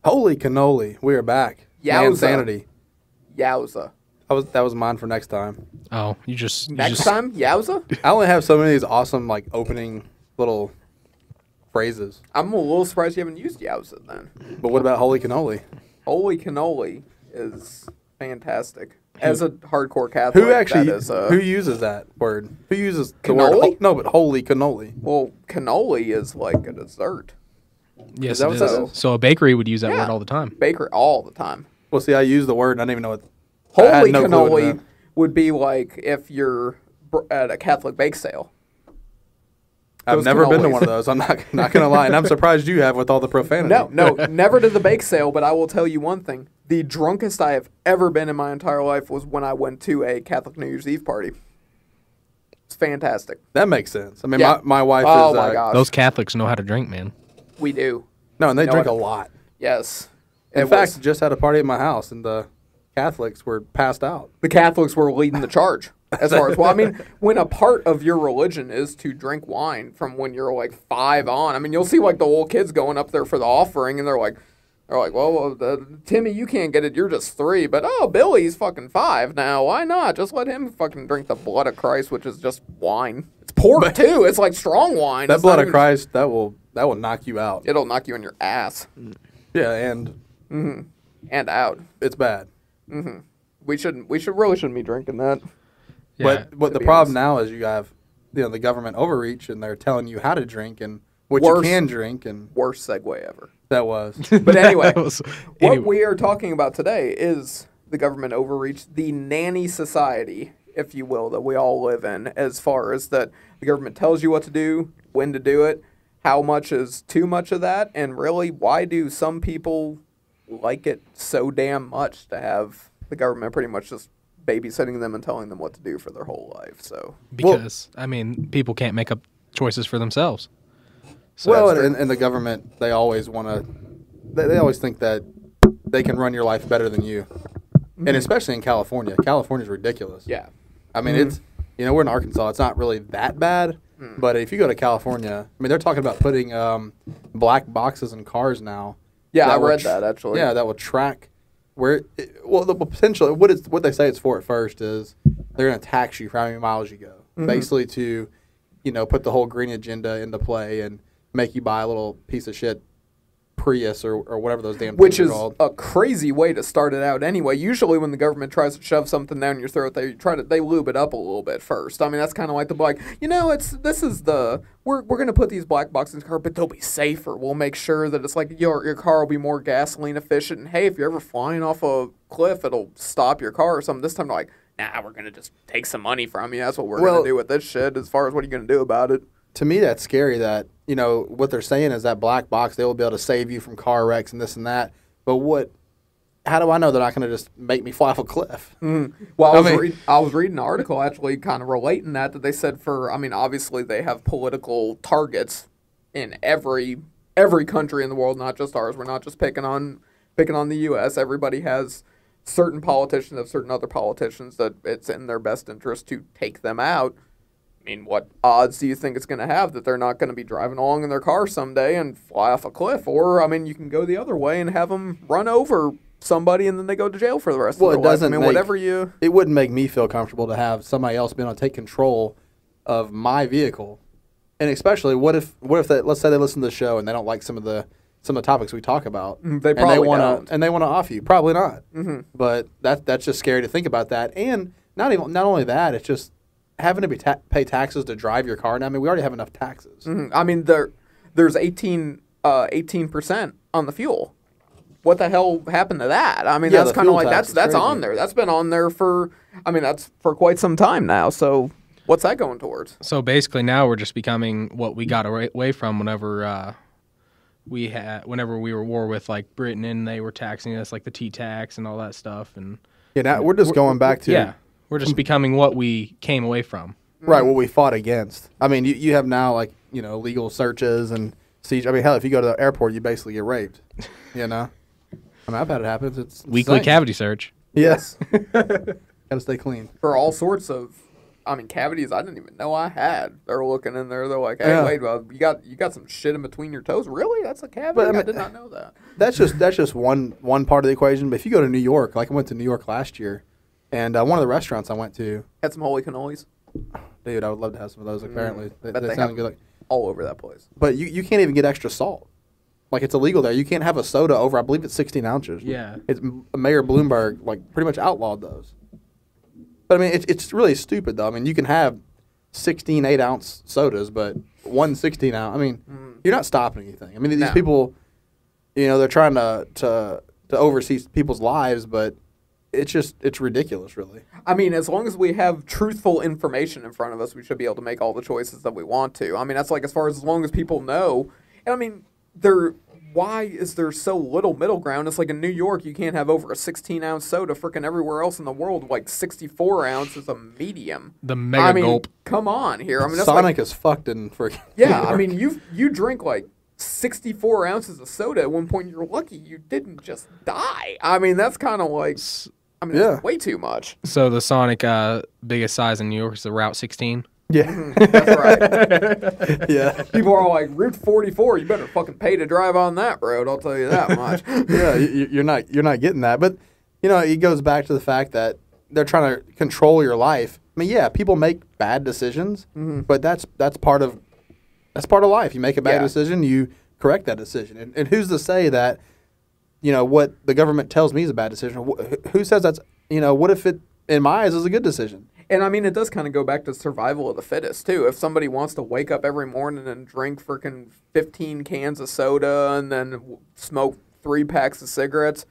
Holy cannoli. We are back. Yowza. Insanity. Yowza. That was mine for next time. Oh, you just Time? Yowza? I only have so many of these awesome, like, opening little phrases. I'm a little surprised you haven't used Yowza then. But what about holy cannoli? Holy cannoli is fantastic. As a hardcore Catholic, Who uses that word? Who uses the Cannoli? word? No, but holy cannoli. Well, cannoli is like a dessert. yes, Is that it what is. that is? So a bakery would use that Yeah. word all the time. Bakery all the time. Well, see, I use the word, and I didn't even know what. I had Holy no clue what it cannoli meant. would be like if you're at a Catholic bake sale. I've Those never been to cannolis. one of those. I'm not going to lie, and I'm surprised you have with all the profanity. No, never to the bake sale, but I will tell you one thing. The drunkest I have ever been in my entire life was when I went to a Catholic New Year's Eve party. It's fantastic. That makes sense. I mean, Yeah. my wife Oh is. my gosh. Those Catholics know how to drink, man. We do. No, and they No, drink I- a lot. Yes. In It fact, was- just had a party at my house, and the Catholics were passed out. the Catholics were leading the charge as far as, well, I mean, when a part of your religion is to drink wine from when you're like 5 on, I mean, you'll see like the little kids going up there for the offering, and they're like, well, Timmy, you can't get it. You're just 3. But, oh, Billy's fucking 5 now. Why not? Just let him fucking drink the blood of Christ, which is just wine. It's port, too. It's like strong wine. That It's blood not of even- Christ, that will knock you out. It'll knock you in your ass Yeah, and and out. it's bad. We really shouldn't be drinking that. Yeah. But the be problem honest. now is you have the government overreach, and they're telling you how to drink and what Worst. you can drink, and Worst segue ever. that was. But anyway, That was- what anyway. we are talking about today is the government overreach, the nanny society, if you will, that we all live in, as far as that the government tells you what to do, when to do it, how much is too much of that, and really, why do some people like it so damn much to have the government pretty much just babysitting them and telling them what to do for their whole life? So Because, I mean, people can't make up choices for themselves. So Well, that's and the government, they always want to. They always think that they can run your life better than you, and especially in California. California's ridiculous. yeah, I mean, it's we're in Arkansas. It's not really that bad, but if you go to California, I mean, they're talking about putting black boxes in cars now. yeah, I will read tr- that actually. Yeah, that will track where. The potential. What they say it's for at first is they're going to tax you for how many miles you go, basically to, put the whole green agenda into play and make you buy a little piece of shit Prius or whatever those damn Which things is are called. a crazy way to start it out anyway. Usually when the government tries to shove something down your throat, they lube it up a little bit first. I mean, that's kind of like we're going to put these black boxes in the car, but they'll be safer. We'll make sure that it's like your car will be more gasoline efficient. And hey, if you're ever flying off a cliff, it'll stop your car or something. This time they're like, nah, we're going to just take some money from you. That's what we're going to do with this shit. As far as what are you going to do about it? To me, that's scary that, what they're saying is that black box, they will be able to save you from car wrecks and this and that. But how do I know they're not going to just make me fly off a cliff? Well, I was reading an article actually kind of relating that they said obviously they have political targets in every country in the world, not just ours. We're not just picking on the U.S. Everybody has certain politicians of certain other politicians that it's in their best interest to take them out. I mean, what odds do you think it's going to have that they're not going to be driving along in their car someday and fly off a cliff? Or, I mean, you can go the other way and have them run over somebody and then they go to jail for the rest of their life. I mean, whatever you... It wouldn't make me feel comfortable to have somebody else being able to take control of my vehicle. And especially, what if let's say they listen to the show and they don't like some of the topics we talk about. They probably don't. And they want to off you. Probably not. Mm-hmm. But that's just scary to think about that. And not only that, it's just having to pay taxes to drive your car now. I mean, we already have enough taxes. I mean, there's 18% on the fuel. What the hell happened to that? I mean, Yeah, that's the kind of fuel like tax that's is on crazy. there. That's been on there for quite some time now. So what's that going towards? So basically now we're just becoming what we got away from whenever we were at war with like Britain and they were taxing us, like the T-tax and all that stuff. And Yeah, now we're just going back to we're just becoming what we came away from. right what we fought against. I mean, you have now legal searches and siege. I mean, hell, if you go to the airport, you basically get raped. I mean, I've had it happen. It's Weekly insane. cavity search. Yes. Got to stay clean. For all sorts of cavities I didn't even know I had. They're looking in there. They're like, hey, wait, well, you got some shit in between your toes. Really? That's a cavity? But, I mean, I did not know that. That's just one part of the equation. But if you go to New York, like I went to New York last year, and one of the restaurants I went to Had some holy cannolis. dude, I would love to have some of those. Apparently, But they they sound have good. Like, all over that place. but you can't even get extra salt. Like it's illegal there. You can't have a soda over. I believe it's 16 ounces. Yeah. It's Mayor Bloomberg like pretty much outlawed those. But I mean, it's really stupid though. I mean, you can have 16 8-ounce sodas, but one 16-ounce. I mean, you're not stopping anything. I mean, these No. people, they're trying to oversee people's lives, but it's ridiculous, really. I mean, as long as we have truthful information in front of us, we should be able to make all the choices that we want to. I mean, that's like as long as people know. And I mean, why is there so little middle ground? It's like in New York, you can't have over a 16-ounce soda. Freaking everywhere else in the world, like 64 ounce is a medium. The mega gulp. Come on here. I mean, that's Sonic is fucked in freaking. yeah. New I York. mean, you drink like 64 ounces of soda at one point. You're lucky you didn't just die. I mean, that's kind of like. I mean, that's way too much. So the Sonic biggest size in New York is the Route 16. Yeah, That's right. yeah, People are all like, Route 44, you better fucking pay to drive on that road, I'll tell you that much. yeah. You're not getting that, but it goes back to the fact that they're trying to control your life. I mean, yeah, people make bad decisions, but that's part of life. You make a bad decision, you correct that decision, and who's to say that what the government tells me is a bad decision? Who says that's what if it in my eyes is a good decision? And I mean, it does kind of go back to survival of the fittest, too. If somebody wants to wake up every morning and drink freaking 15 cans of soda and then smoke 3 packs of cigarettes,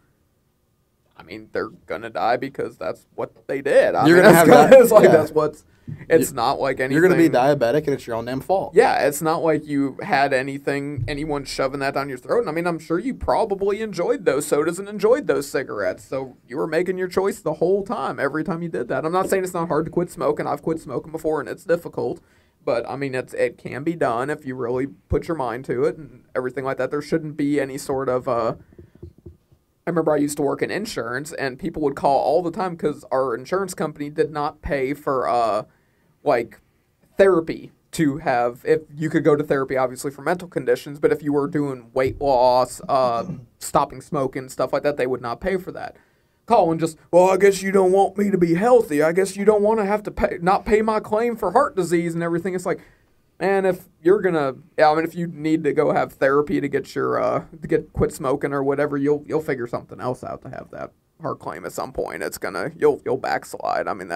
I mean, they're going to die because that's what they did. You're going to have that. It's like that's what's... It's not like anything... You're going to be diabetic and it's your own damn fault. Yeah, it's not like you had anyone shoving that down your throat. And I mean, I'm sure you probably enjoyed those sodas and enjoyed those cigarettes. So you were making your choice the whole time, every time you did that. I'm not saying it's not hard to quit smoking. I've quit smoking before and it's difficult. But I mean, it can be done if you really put your mind to it and everything like that. There shouldn't be any sort of... I remember I used to work in insurance and people would call all the time because our insurance company did not pay for... like therapy to have, if you could go to therapy obviously for mental conditions, but if you were doing weight loss, stopping smoking, stuff like that, they would not pay for that. Call and just, well, I guess you don't want me to be healthy. I guess you don't want to have to not pay my claim for heart disease and everything. It's like, man, if you're gonna, if you need to go have therapy to get your quit smoking or whatever, you'll figure something else out to have that heart claim at some point. It's you'll backslide. I mean,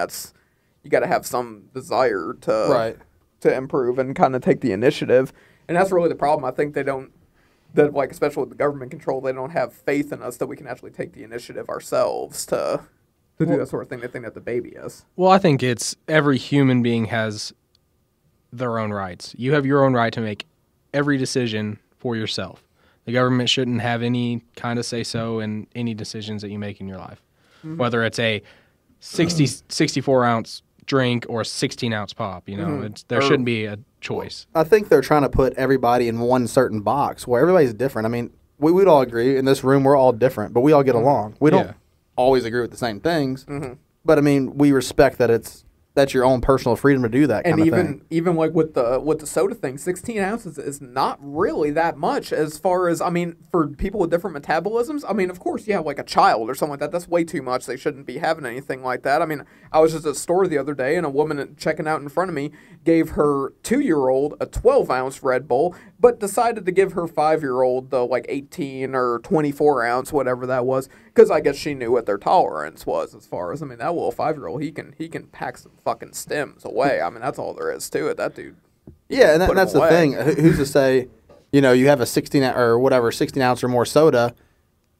you got to have some desire to improve and kind of take the initiative. And that's really the problem. I think especially with the government control, they don't have faith in us that we can actually take the initiative ourselves to do that sort of thing. They think that the baby is. Well, I think it's every human being has their own rights. You have your own right to make every decision for yourself. The government shouldn't have any kind of say-so in any decisions that you make in your life, whether it's a 64-ounce drink or a 16-ounce pop. There shouldn't be a choice. I think they're trying to put everybody in one certain box where everybody's different. I mean, we'd all agree in this room we're all different, but we all get along. We don't always agree with the same things, but I mean, we respect that that's your own personal freedom to do that kind of thing. And even like with the soda thing, 16 ounces is not really that much as far as, I mean, for people with different metabolisms. I mean, of course, you have like a child or something like that. That's way too much. They shouldn't be having anything like that. I mean, I was just at a store the other day and a woman checking out in front of me gave her 2-year-old a 12-ounce Red Bull, but decided to give her 5-year-old the like 18 or 24-ounce, whatever that was, because I guess she knew what their tolerance was as far as, I mean, that little 5-year-old, he can pack some fucking stems away. I mean, that's all there is to it. That dude. Yeah, and that's the thing. Who's to say, you have a 16 or whatever 16 ounce or more soda,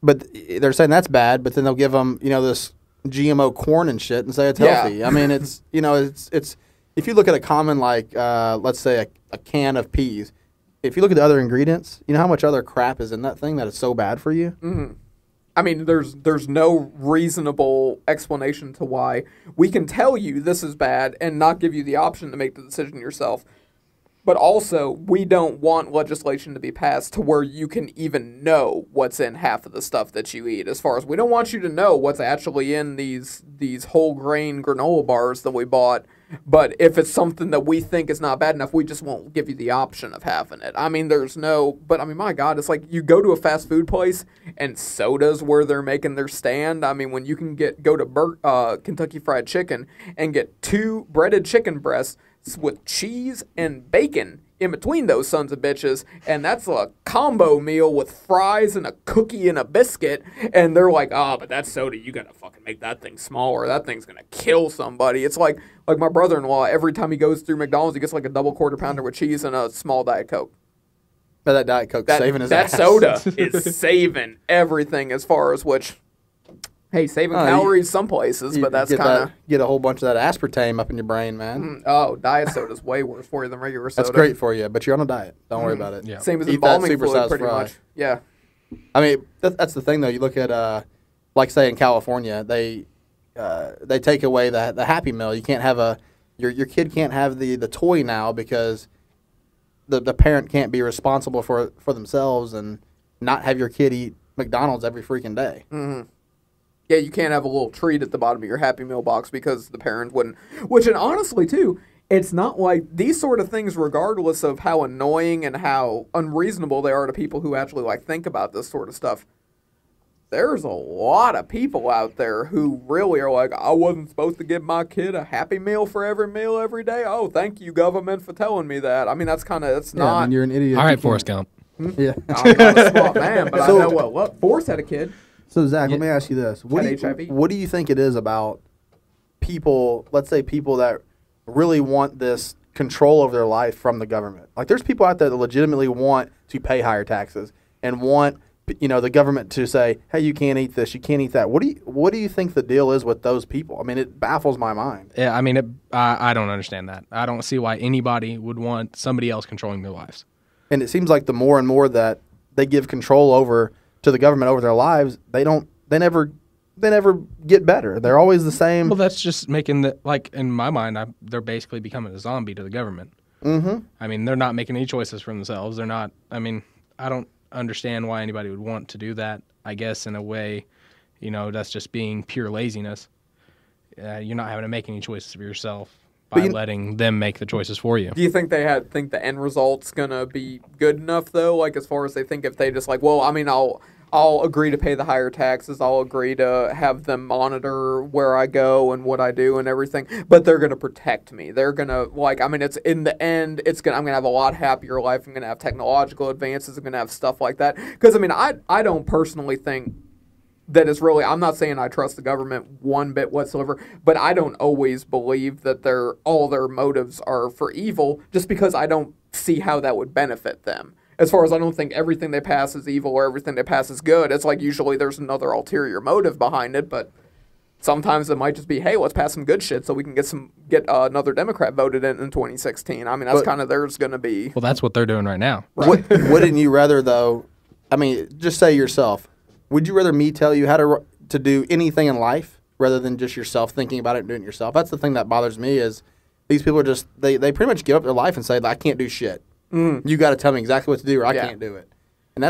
but they're saying that's bad. But then they'll give them this GMO corn and shit and say it's healthy. I mean, it's it's if you look at a common like let's say a can of peas, if you look at the other ingredients, you know how much other crap is in that thing that is so bad for you. Mm-hmm. I mean, there's no reasonable explanation to why we can tell you this is bad and not give you the option to make the decision yourself. But also, we don't want legislation to be passed to where you can even know what's in half of the stuff that you eat. As far as we don't want you to know what's actually in these whole grain granola bars that we bought. But if it's something that we think is not bad enough, we just won't give you the option of having it. I mean, but I mean, my God, it's like you go to a fast food place and soda's where they're making their stand. I mean, when you can go to Kentucky Fried Chicken and get 2 breaded chicken breasts with cheese and bacon in between those sons of bitches, and that's a combo meal with fries and a cookie and a biscuit, and they're like, oh, but that soda, you gotta fucking make that thing smaller. That thing's gonna kill somebody. It's like my brother-in-law, every time he goes through McDonald's, he gets like a double quarter pounder with cheese and a small Diet Coke. But that Diet Coke's saving his ass. That soda is saving everything as far as which... Hey, saving calories some places, but that's kind of... Get a whole bunch of that aspartame up in your brain, man. Diet soda's way worse for you than regular soda. That's great for you, but you're on a diet. Don't worry about it. Yeah. Same as embalming fluid, pretty much. Yeah. I mean, that's the thing, though. You look at, like, say, in California, they take away the Happy Meal. You can't have your kid can't have the toy now because the parent can't be responsible for themselves and not have your kid eat McDonald's every freaking day. Mm-hmm. Yeah, you can't have a little treat at the bottom of your Happy Meal box because the parent wouldn't. Which, and honestly, too, it's not like these sort of things, regardless of how annoying and how unreasonable they are to people who actually, like, think about this sort of stuff, there's a lot of people out there who really are like, I wasn't supposed to give my kid a Happy Meal for every meal every day. Oh, thank you, government, for telling me that. I mean, that's not... I mean, you're an idiot. All right, Forrest Gump. Yeah. I'm not a smart man, but I know what Forrest had a kid. So, Zach, let me ask you this. What do you think it is about people, let's say people that really want this control over their life from the government? Like, there's people out there that legitimately want to pay higher taxes and want, the government to say, hey, you can't eat this, you can't eat that. What do you think the deal is with those people? I mean, it baffles my mind. Yeah, I mean, I don't understand that. I don't see why anybody would want somebody else controlling their lives. And it seems like the more and more that they give control over to the government over their lives, they never get better. They're always the same. Well, that's just making in my mind, they're basically becoming a zombie to the government. Mm-hmm. I mean, they're not making any choices for themselves. They're not. I mean, I don't understand why anybody would want to do that. I guess in a way, that's just being pure laziness. You're not having to make any choices for yourself by letting them make the choices for you. Do you think they think the end result's gonna be good enough though? Like as far as they think if they just like, well, I mean, I'll agree to pay the higher taxes. I'll agree to have them monitor where I go and what I do and everything. But they're gonna protect me. They're gonna it's in the end. I'm gonna have a lot happier life. I'm gonna have technological advances. I'm gonna have stuff like that. Because I mean, I don't personally think that is really, I'm not saying I trust the government one bit whatsoever, but I don't always believe that all their motives are for evil just because I don't see how that would benefit them. As far as I don't think everything they pass is evil or everything they pass is good. It's like usually there's another ulterior motive behind it, but sometimes it might just be, hey, let's pass some good shit so we can get another Democrat voted in 2016. I mean, that's kind of there's going to be. Well, that's what they're doing right now. Right. Wouldn't you rather, though, I mean, just say yourself, would you rather me tell you how to do anything in life rather than just yourself thinking about it and doing it yourself? That's the thing that bothers me is these people are just, they pretty much give up their life and say, I can't do shit. You got to tell me exactly what to do or I can't do it. And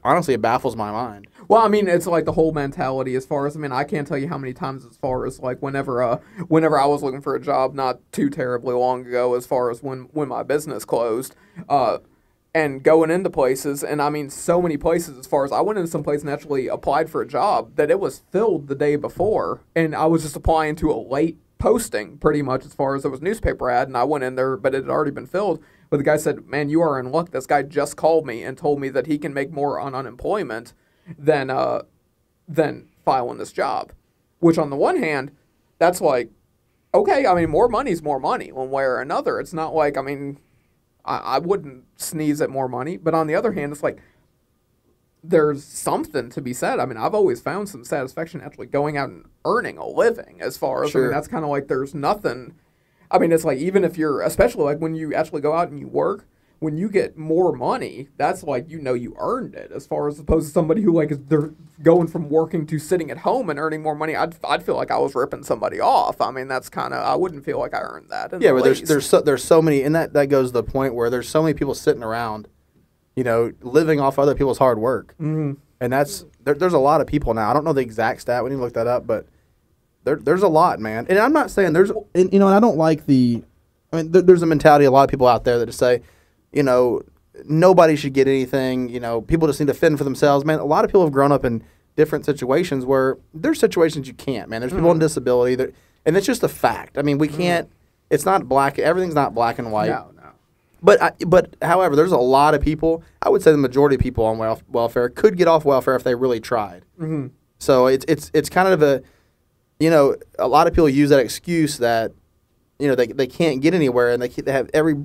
honestly, it baffles my mind. Well, I mean, it's like the whole mentality as far as, I mean, I can't tell you how many times as far as like whenever I was looking for a job not too terribly long ago as far as when my business closed, and going into places, and I mean so many places as far as I went into some place and actually applied for a job that it was filled the day before, and I was just applying to a late posting pretty much as far as it was newspaper ad, and I went in there, but it had already been filled. But the guy said, man, you are in luck. This guy just called me and told me that he can make more on unemployment than filing this job. Which on the one hand, that's like, okay, I mean, more money's more money one way or another. It's not like, I mean, I wouldn't sneeze at more money. But on the other hand, it's like there's something to be said. I mean, I've always found some satisfaction actually going out and earning a living as far as, I mean, that's kind of like there's nothing. I mean, it's like even if you're, especially like when you actually go out and you work, when you get more money, that's like, you earned it. As far as opposed to somebody who like they're going from working to sitting at home and earning more money, I'd feel like I was ripping somebody off. I mean, that's kind of, I wouldn't feel like I earned that. Yeah, but there's so many, and that goes to the point where there's so many people sitting around, living off other people's hard work, and there's a lot of people now. I don't know the exact stat. We need to look that up, but there's a lot, man. And I'm not saying and I don't like there's a mentality a lot of people out there that just say, nobody should get anything. People just need to fend for themselves. Man, a lot of people have grown up in different situations where there's situations you can't, man. There's people on disability, and it's just a fact. I mean, we can't. It's not black. Everything's not black and white. No. But however, there's a lot of people. I would say the majority of people on welfare could get off welfare if they really tried. Mm-hmm. So it's kind of a lot of people use that excuse that they can't get anywhere, and they have every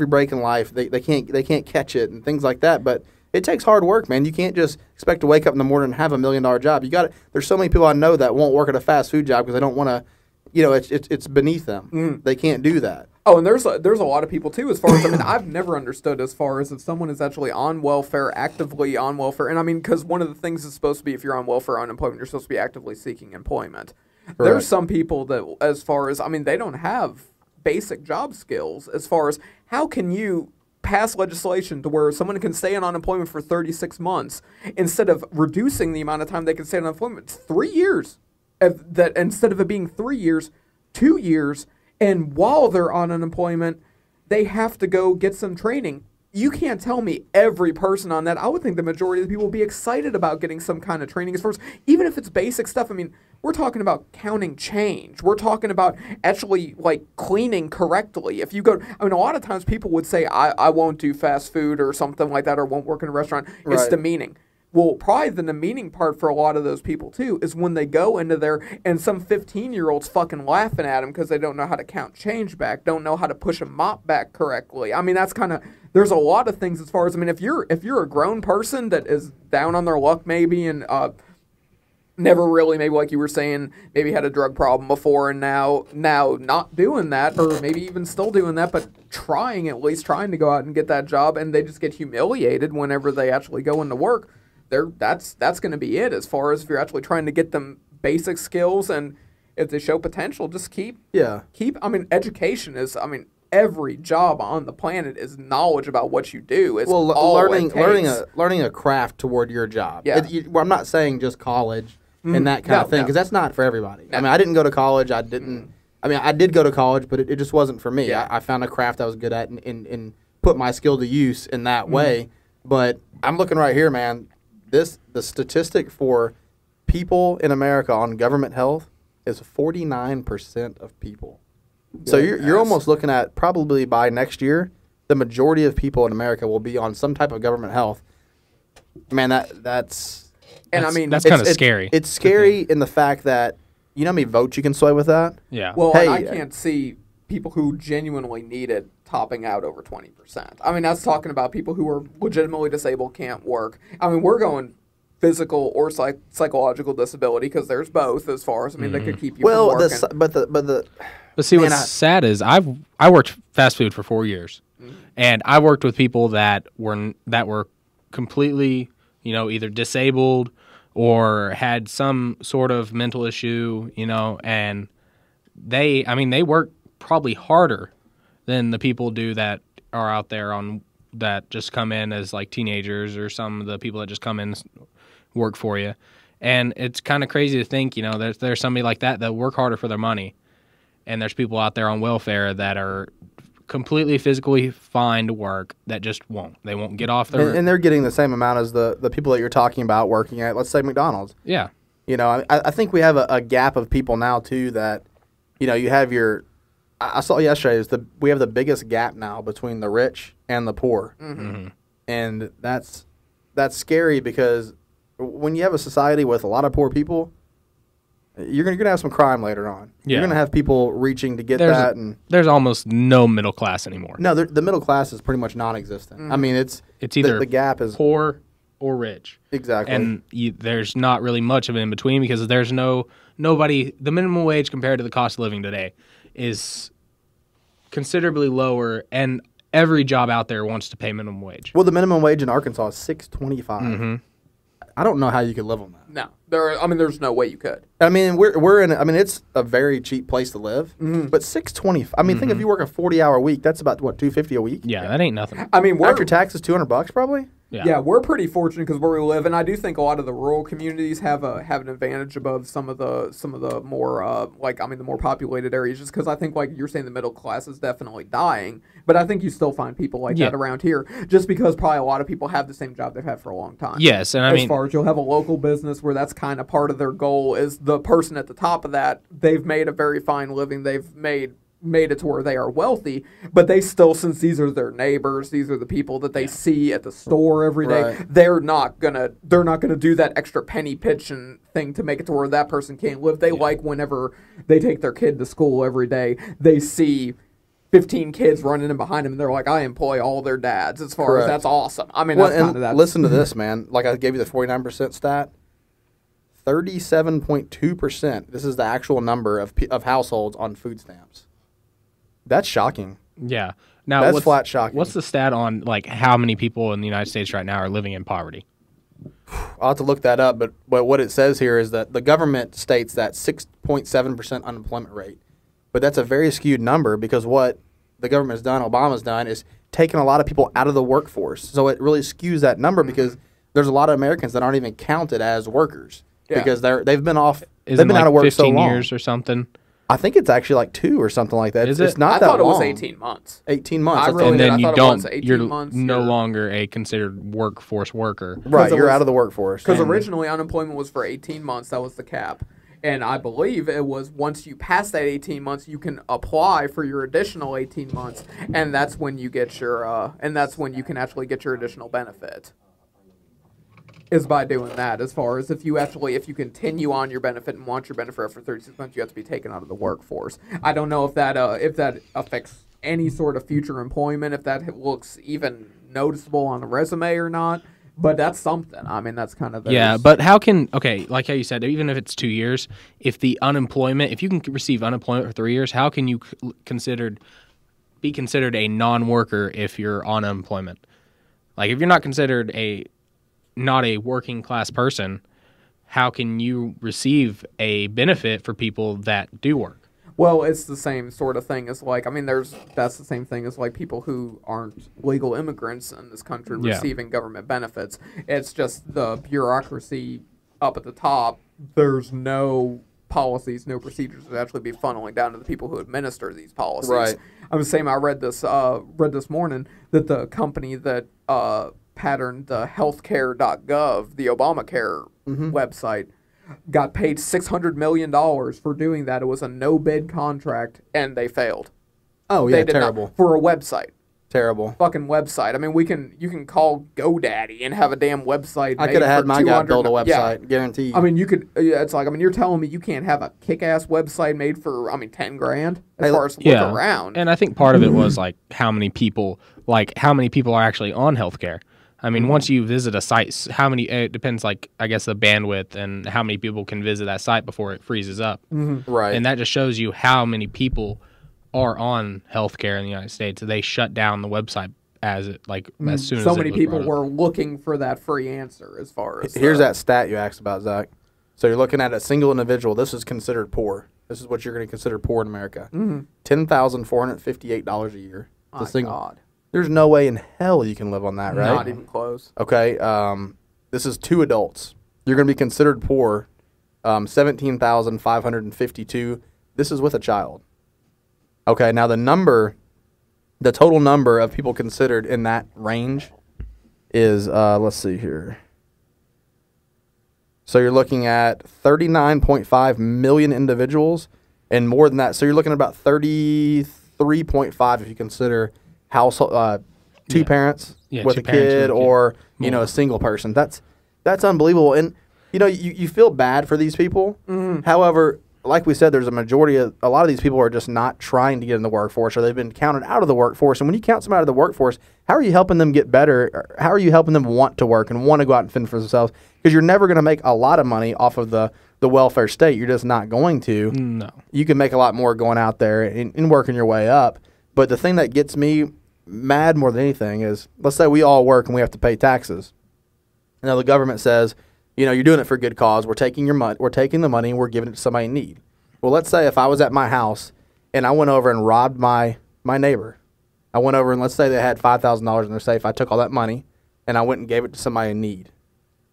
break in life they can't catch it and things like that. But it takes hard work, man. You can't just expect to wake up in the morning and have $1 million job. There's so many people I know that won't work at a fast food job because they don't want to. It's beneath them. They can't do that. Oh, and there's a lot of people too. As far as I've never understood as far as if someone is actually on welfare, actively on welfare, and because one of the things is supposed to be if you're on welfare or unemployment, you're supposed to be actively seeking employment. Right. There's some people that, as far as they don't have basic job skills. As far as how can you pass legislation to where someone can stay on unemployment for 36 months instead of reducing the amount of time they can stay on unemployment? 3 years. That instead of it being 3 years, 2 years, and while they're on unemployment, they have to go get some training. You can't tell me every person on that. I would think the majority of the people would be excited about getting some kind of training as far as, even if it's basic stuff. We're talking about counting change. We're talking about actually like cleaning correctly. If you go, a lot of times people would say, I won't do fast food or something like that, or won't work in a restaurant. Right. It's demeaning. Well, probably the demeaning part for a lot of those people, too, is when they go into there and some 15-year-old's fucking laughing at them because they don't know how to count change back, don't know how to push a mop back correctly. That's kind of, there's a lot of things as far as, if you're a grown person that is down on their luck maybe and never really, maybe like you were saying, maybe had a drug problem before and now not doing that, or maybe even still doing that, but trying to go out and get that job, and they just get humiliated whenever they actually go into work. That's going to be it as far as if you're actually trying to get them basic skills, and if they show potential, just keep. Education is, every job on the planet is knowledge about what you do. It's learning a craft toward your job. Yeah. I'm not saying just college and that kind of thing, because that's not for everybody. No. I didn't go to college. I did go to college, but it just wasn't for me. Yeah. I found a craft I was good at and put my skill to use in that way. But I'm looking right here, man. The statistic for people in America on government health is 49% of people. So you're almost looking at, probably by next year, the majority of people in America will be on some type of government health. Man, that's kind of scary. It's scary in the fact that how many votes you can sway with that? Yeah. Well, and I can't see people who genuinely need it topping out over 20%. That's talking about people who are legitimately disabled, can't work. We're going physical or psychological disability, because there's both as far as, that could keep you from working. But see, what's sad is I worked fast food for 4 years, and I worked with people that were completely, either disabled or had some sort of mental issue, and they work probably harder than the people do that are out there that just come in as like teenagers, or some of the people that just come in and work for you. And it's kind of crazy to think, there's somebody like that work harder for their money. And there's people out there on welfare that are completely physically fine to work that just won't. They won't get off their... And they're getting the same amount as the people that you're talking about working at, let's say, McDonald's. Yeah. I think we have a gap of people now, too, that, you have your... I saw yesterday, we have the biggest gap now between the rich and the poor. Mm-hmm. And that's scary, because when you have a society with a lot of poor people, you're gonna have some crime later on. Yeah. You're gonna have people reaching to get and there's almost no middle class anymore. No, the middle class is pretty much non-existent. Mm. It's either the gap is poor or rich. Exactly. And there's not really much of it in between, because there's nobody. The minimum wage compared to the cost of living today is considerably lower, and every job out there wants to pay minimum wage. Well, the minimum wage in Arkansas is $6.25. Mm-hmm. I don't know how you could live on that. No, there's no way you could. I mean, we're in. I mean, it's a very cheap place to live. But $6.25. I mean, think if you work a 40-hour week, that's about what, $250 a week. Yeah, that ain't nothing. I mean, After taxes, $200 probably. Yeah, we're pretty fortunate because where we live, and I do think a lot of the rural communities have an advantage above some of the more the more populated areas. Just because I think, like you're saying, the middle class is definitely dying, but I think you still find people like that around here. Just because probably a lot of people have the same job they've had for a long time. Yes, and as far as you'll have a local business where that's kind of part of their goal is the person at the top of that. They've made a very fine living. They've made it to where they are wealthy, but they still, since these are their neighbors, these are the people that they see at the store every day, Right. they're not gonna do that extra penny pitching thing to make it to where that person can't live. They like whenever they take their kid to school every day, they see 15 kids running in behind them, and they're like, I employ all their dads. As far as that's awesome. I mean, Well, that's kind of that. listen to this, man. Like I gave you the 49% stat. 37.2%. This is the actual number of households on food stamps. That's shocking. Yeah. Now, That's flat shocking. What's the stat on like how many people in the United States right now are living in poverty? I'll have to look that up, but what it says here is that the government states that 6.7% unemployment rate. But that's a very skewed number because what the government's done, Obama's done, is taken a lot of people out of the workforce. So it really skews that number because there's a lot of Americans that aren't even counted as workers because they've been off. They've been out of work 15 so long. years or something? I think it's actually like 2 or something like that. Is It's it? not I that thought it long. was 18 months. 18 months. I That's really it. And did. then I you thought it don't. was 18 You're months, no you're- longer a considered workforce worker. Right, it you're was- out of the workforce. Because And- originally unemployment was for 18 months. That was the cap. And I believe it was once you pass that 18 months, you can apply for your additional 18 months, and that's when you get your and that's when you can actually get your additional benefit. Is by doing that. As far as if you continue on your benefit and want your benefit after 36 months, you have to be taken out of the workforce. I don't know if that affects any sort of future employment, if that looks even noticeable on a resume or not. But that's something. I mean, that's kind of But how can like how you said, even if it's 2 years, if you can receive unemployment for 3 years, how can you be considered a non-worker if you're on unemployment? Like if you're not considered not a working class person, how can you receive a benefit for people that do work? Well, it's the same sort of thing as that's the same thing as like people who aren't legal immigrants in this country receiving government benefits. It's just the bureaucracy up at the top. There's no policies, no procedures that actually be funneling down to the people who administer these policies. Right. I'm saying I read this morning that the company that patterned the healthcare.gov, the Obamacare website, got paid $600 million for doing that. It was a no-bid contract, and they failed. Oh, yeah, They did not- terrible. for a website. Terrible. Fucking website. I mean, you can call GoDaddy and have a damn website. I made could have had for my guy 200 build a Yeah. website, guaranteed. I mean, you could. It's like, I mean, you're telling me you can't have a kick-ass website made for, $10,000 as far as look around. And I think part of it was like how many people are actually on healthcare. I mean, once you visit a site, it depends, like, I guess the bandwidth and how many people can visit that site before it freezes up. Right. And that just shows you how many people are on healthcare in the United States. They shut down the website as soon as so it many was people brought up. were looking for that free answer as far as Here's that stat you asked about, Zach. So you're looking at a single individual. This is considered poor. This is what you're going to consider poor in America. $10,458 a year. It's a single. God. There's no way in hell you can live on that, right? Not even close. Okay. This is 2 adults. You're going to be considered poor. 17,552. This is with a child. Okay. Now the total number of people considered in that range is let's see here. So you're looking at 39.5 million individuals and more than that. So you're looking at about 33.5 if you consider household 2 parents with two a parents kid with a kid. or a single person. That's unbelievable. And you feel bad for these people. However, like we said, there's a lot of these people are just not trying to get in the workforce, or they've been counted out of the workforce. And when you count some out of the workforce, how are you helping them get better? Or how are you helping them want to work and want to go out and fend for themselves? Because you're never going to make a lot of money off of the welfare state. You're just not going to. No. You can make a lot more going out there and working your way up. But the thing that gets me mad more than anything is, let's say we all work and we have to pay taxes. Now the government says, you're doing it for a good cause. We're taking your money. We're taking the money and we're giving it to somebody in need. Well, let's say if I was at my house and I went over and robbed my neighbor. I went over and let's say they had $5,000 in their safe. I took all that money and I went and gave it to somebody in need.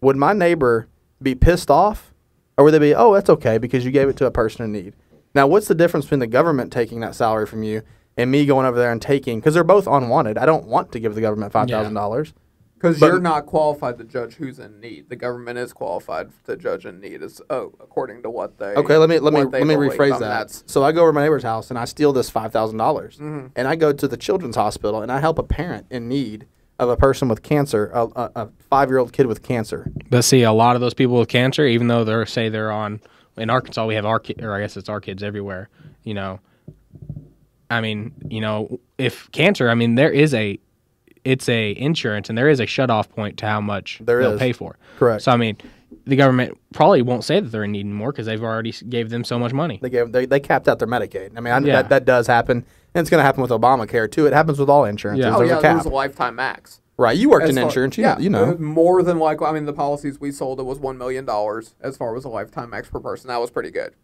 Would my neighbor be pissed off, or would they be, oh, that's okay because you gave it to a person in need? Now, what's the difference between the government taking that salary from you and me going over there and taking, because they're both unwanted. I don't want to give the government $5,000. Because you're not qualified to judge who's in need. The government is qualified to judge in need, according to what they. Okay, let me rephrase that. So I go over to my neighbor's house and I steal this $5,000, and I go to the children's hospital and I help a parent in need of a person with cancer, a 5-year-old kid with cancer. But see, a lot of those people with cancer, even though they're on, in Arkansas we have our kids everywhere. I mean, if cancer, I mean, it's a insurance, and there is a shutoff point to how much they'll pay for. Correct. So I mean, the government probably won't say that they're in need anymore because they've already gave them so much money. They capped out their Medicaid. I mean, that does happen, and it's going to happen with Obamacare too. It happens with all insurances. Yeah. There's a cap. There's a lifetime max. Right. You worked in insurance. You know. More than likely. I mean, the policies we sold, it was $1 million as far as a lifetime max per person. That was pretty good.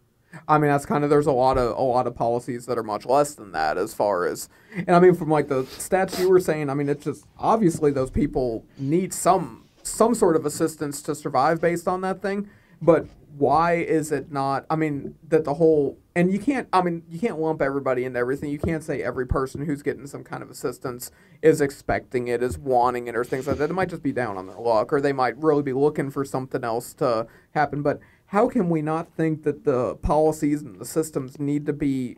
I mean, that's kind of, there's a lot of policies that are much less than that as far as, and I mean, from like the stats you were saying, I mean, it's just, obviously those people need some sort of assistance to survive based on that thing, but why is it not, I mean, that the whole, and you can't lump everybody into everything. You can't say every person who's getting some kind of assistance is expecting it, is wanting it, or things like that. It might just be down on their luck, or they might really be looking for something else to happen, but how can we not think that the policies and the systems need to be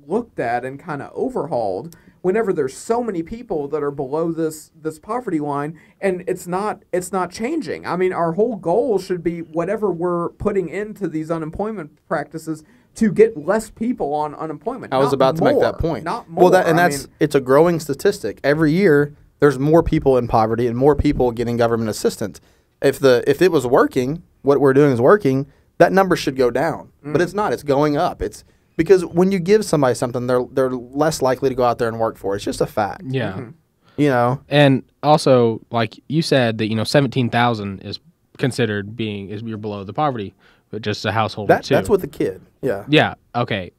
looked at and kind of overhauled whenever there's so many people that are below this poverty line, and it's not changing? I mean, our whole goal should be whatever we're putting into these unemployment practices to get less people on unemployment. I was about to make that point. Not more. Well, it's a growing statistic. Every year there's more people in poverty and more people getting government assistance. If it was working, what we're doing is working, that number should go down. But it's not. It's going up. It's because when you give somebody something, they're less likely to go out there and work for it. It's just a fact. Yeah. And also, like you said, that 17,000 is considered you're below the poverty, but just a household of two. That's with the kid. Yeah. Yeah. Okay.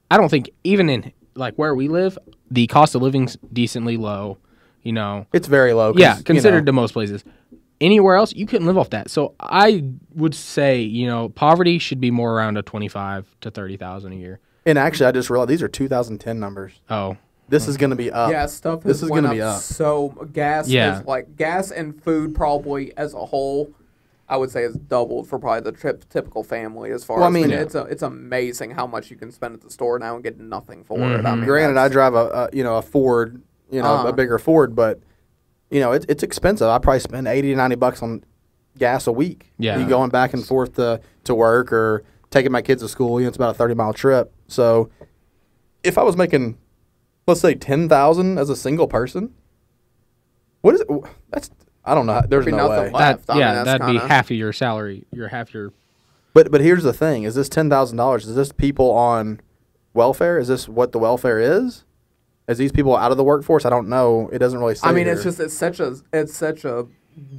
I don't think even in like where we live, the cost of living's decently low. It's very low. Yeah, considered to most places. Anywhere else, you couldn't live off that. So I would say, poverty should be more around a 25 to 30,000 a year. And actually, I just realized these are 2010 numbers. Oh, this is going to be up. Yeah, stuff has went up. So gas is gas and food probably as a whole, I would say, has doubled for probably the typical family as far as it's amazing how much you can spend at the store now and get nothing for it. I mean, granted, I drive a Ford, a bigger Ford, but it's expensive. I probably spend $80 to $90 on gas a week. Yeah. You going back and forth to work or taking my kids to school. It's about a 30-mile trip. So if I was making, let's say, $10,000 as a single person, what is it? I don't know. There's no way. That'd be half of your salary. But here's the thing: is this $10,000? Is this people on welfare? Is this what the welfare is? Is these people out of the workforce? I don't know. It doesn't really say. I mean, here. it's such a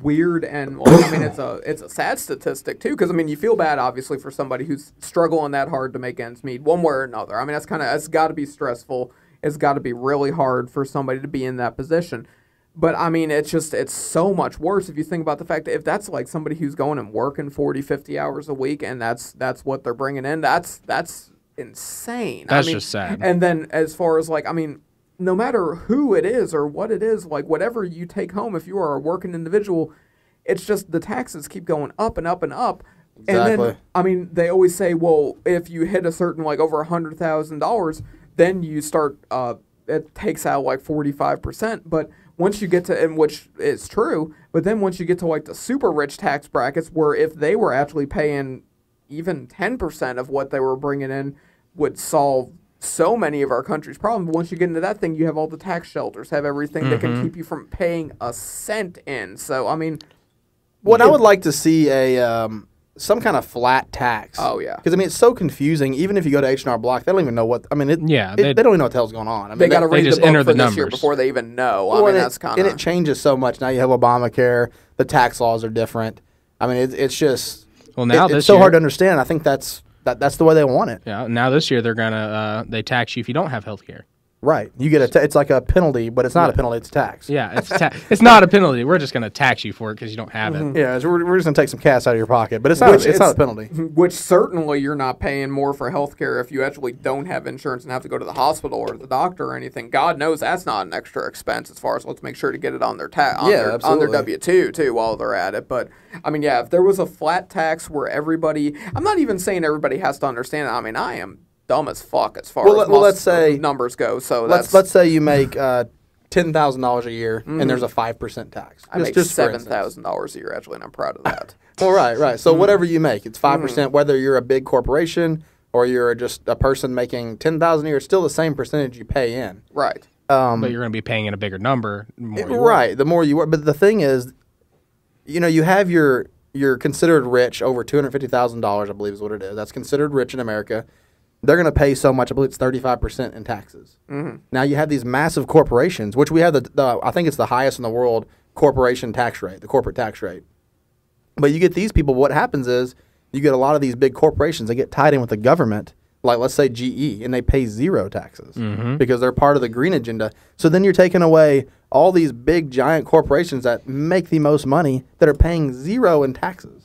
weird and it's a sad statistic too, because I mean, you feel bad obviously for somebody who's struggling that hard to make ends meet one way or another. I mean, it's got to be stressful. It's got to be really hard for somebody to be in that position. But I mean, it's so much worse if you think about the fact that if that's like somebody who's going and working 40, 50 hours a week and that's what they're bringing in, that's insane. That's just sad. And then as far as like, I mean, no matter who it is or what it is, like whatever you take home, if you are a working individual, it's just the taxes keep going up and up and up. Exactly. And then, I mean, they always say, well, if you hit a certain, like over $100,000, then you start, it takes out like 45%. But once you get to, and which is true, but then once you get to like the super rich tax brackets where if they were actually paying even 10% of what they were bringing in would solve so many of our country's problems. Once you get into that thing, you have all the tax shelters, have everything that can keep you from paying a cent in. So, I mean... What I would like to see some kind of flat tax. Oh, yeah. Because I mean, it's so confusing. Even if you go to H&R Block, they don't even know what. I mean, they don't even know what the hell's going on. I mean, They got to read just the book enter for the this year numbers. before they even know. I well, mean, and that's kind and of. it changes so much. Now you have Obamacare. The tax laws are different. I mean, it's just. Well, now it's this so year, hard to understand. I think that's the way they want it. Yeah, now this year they're gonna they tax you if you don't have health care. Right. You get it's like a penalty, but it's not a penalty. It's a tax. Yeah, it's not a penalty. We're just gonna tax you for it because you don't have it. Yeah. So we're just gonna take some cash out of your pocket, but it's not. It's not a penalty. Which certainly you're not paying more for health care if you actually don't have insurance and have to go to the hospital or the doctor or anything. God knows that's not an extra expense as far as let's make sure to get it on their on their W-2 too while they're at it. But I mean, yeah, if there was a flat tax where everybody, I'm not even saying everybody has to understand it. I mean, I am dumb as fuck as far as let's say numbers go. So let's say you make $10,000 a year and there's a 5% tax. I make $7,000 a year actually, and I'm proud of that. Well, right. So whatever you make, it's 5%. Whether you're a big corporation or you're just a person making $10,000 a year, it's still the same percentage you pay in. Right. But you're going to be paying in a bigger number. The more you right. The more you work. But the thing is, you have you're considered rich over $250,000, I believe is what it is. That's considered rich in America. They're going to pay so much. I believe it's 35% in taxes. Now you have these massive corporations, which we have I think it's the highest in the world corporation tax rate, the corporate tax rate. But you get these people. What happens is you get a lot of these big corporations. They get tied in with the government, like let's say GE, and they pay zero taxes because they're part of the green agenda. So then you're taking away all these big giant corporations that make the most money that are paying zero in taxes.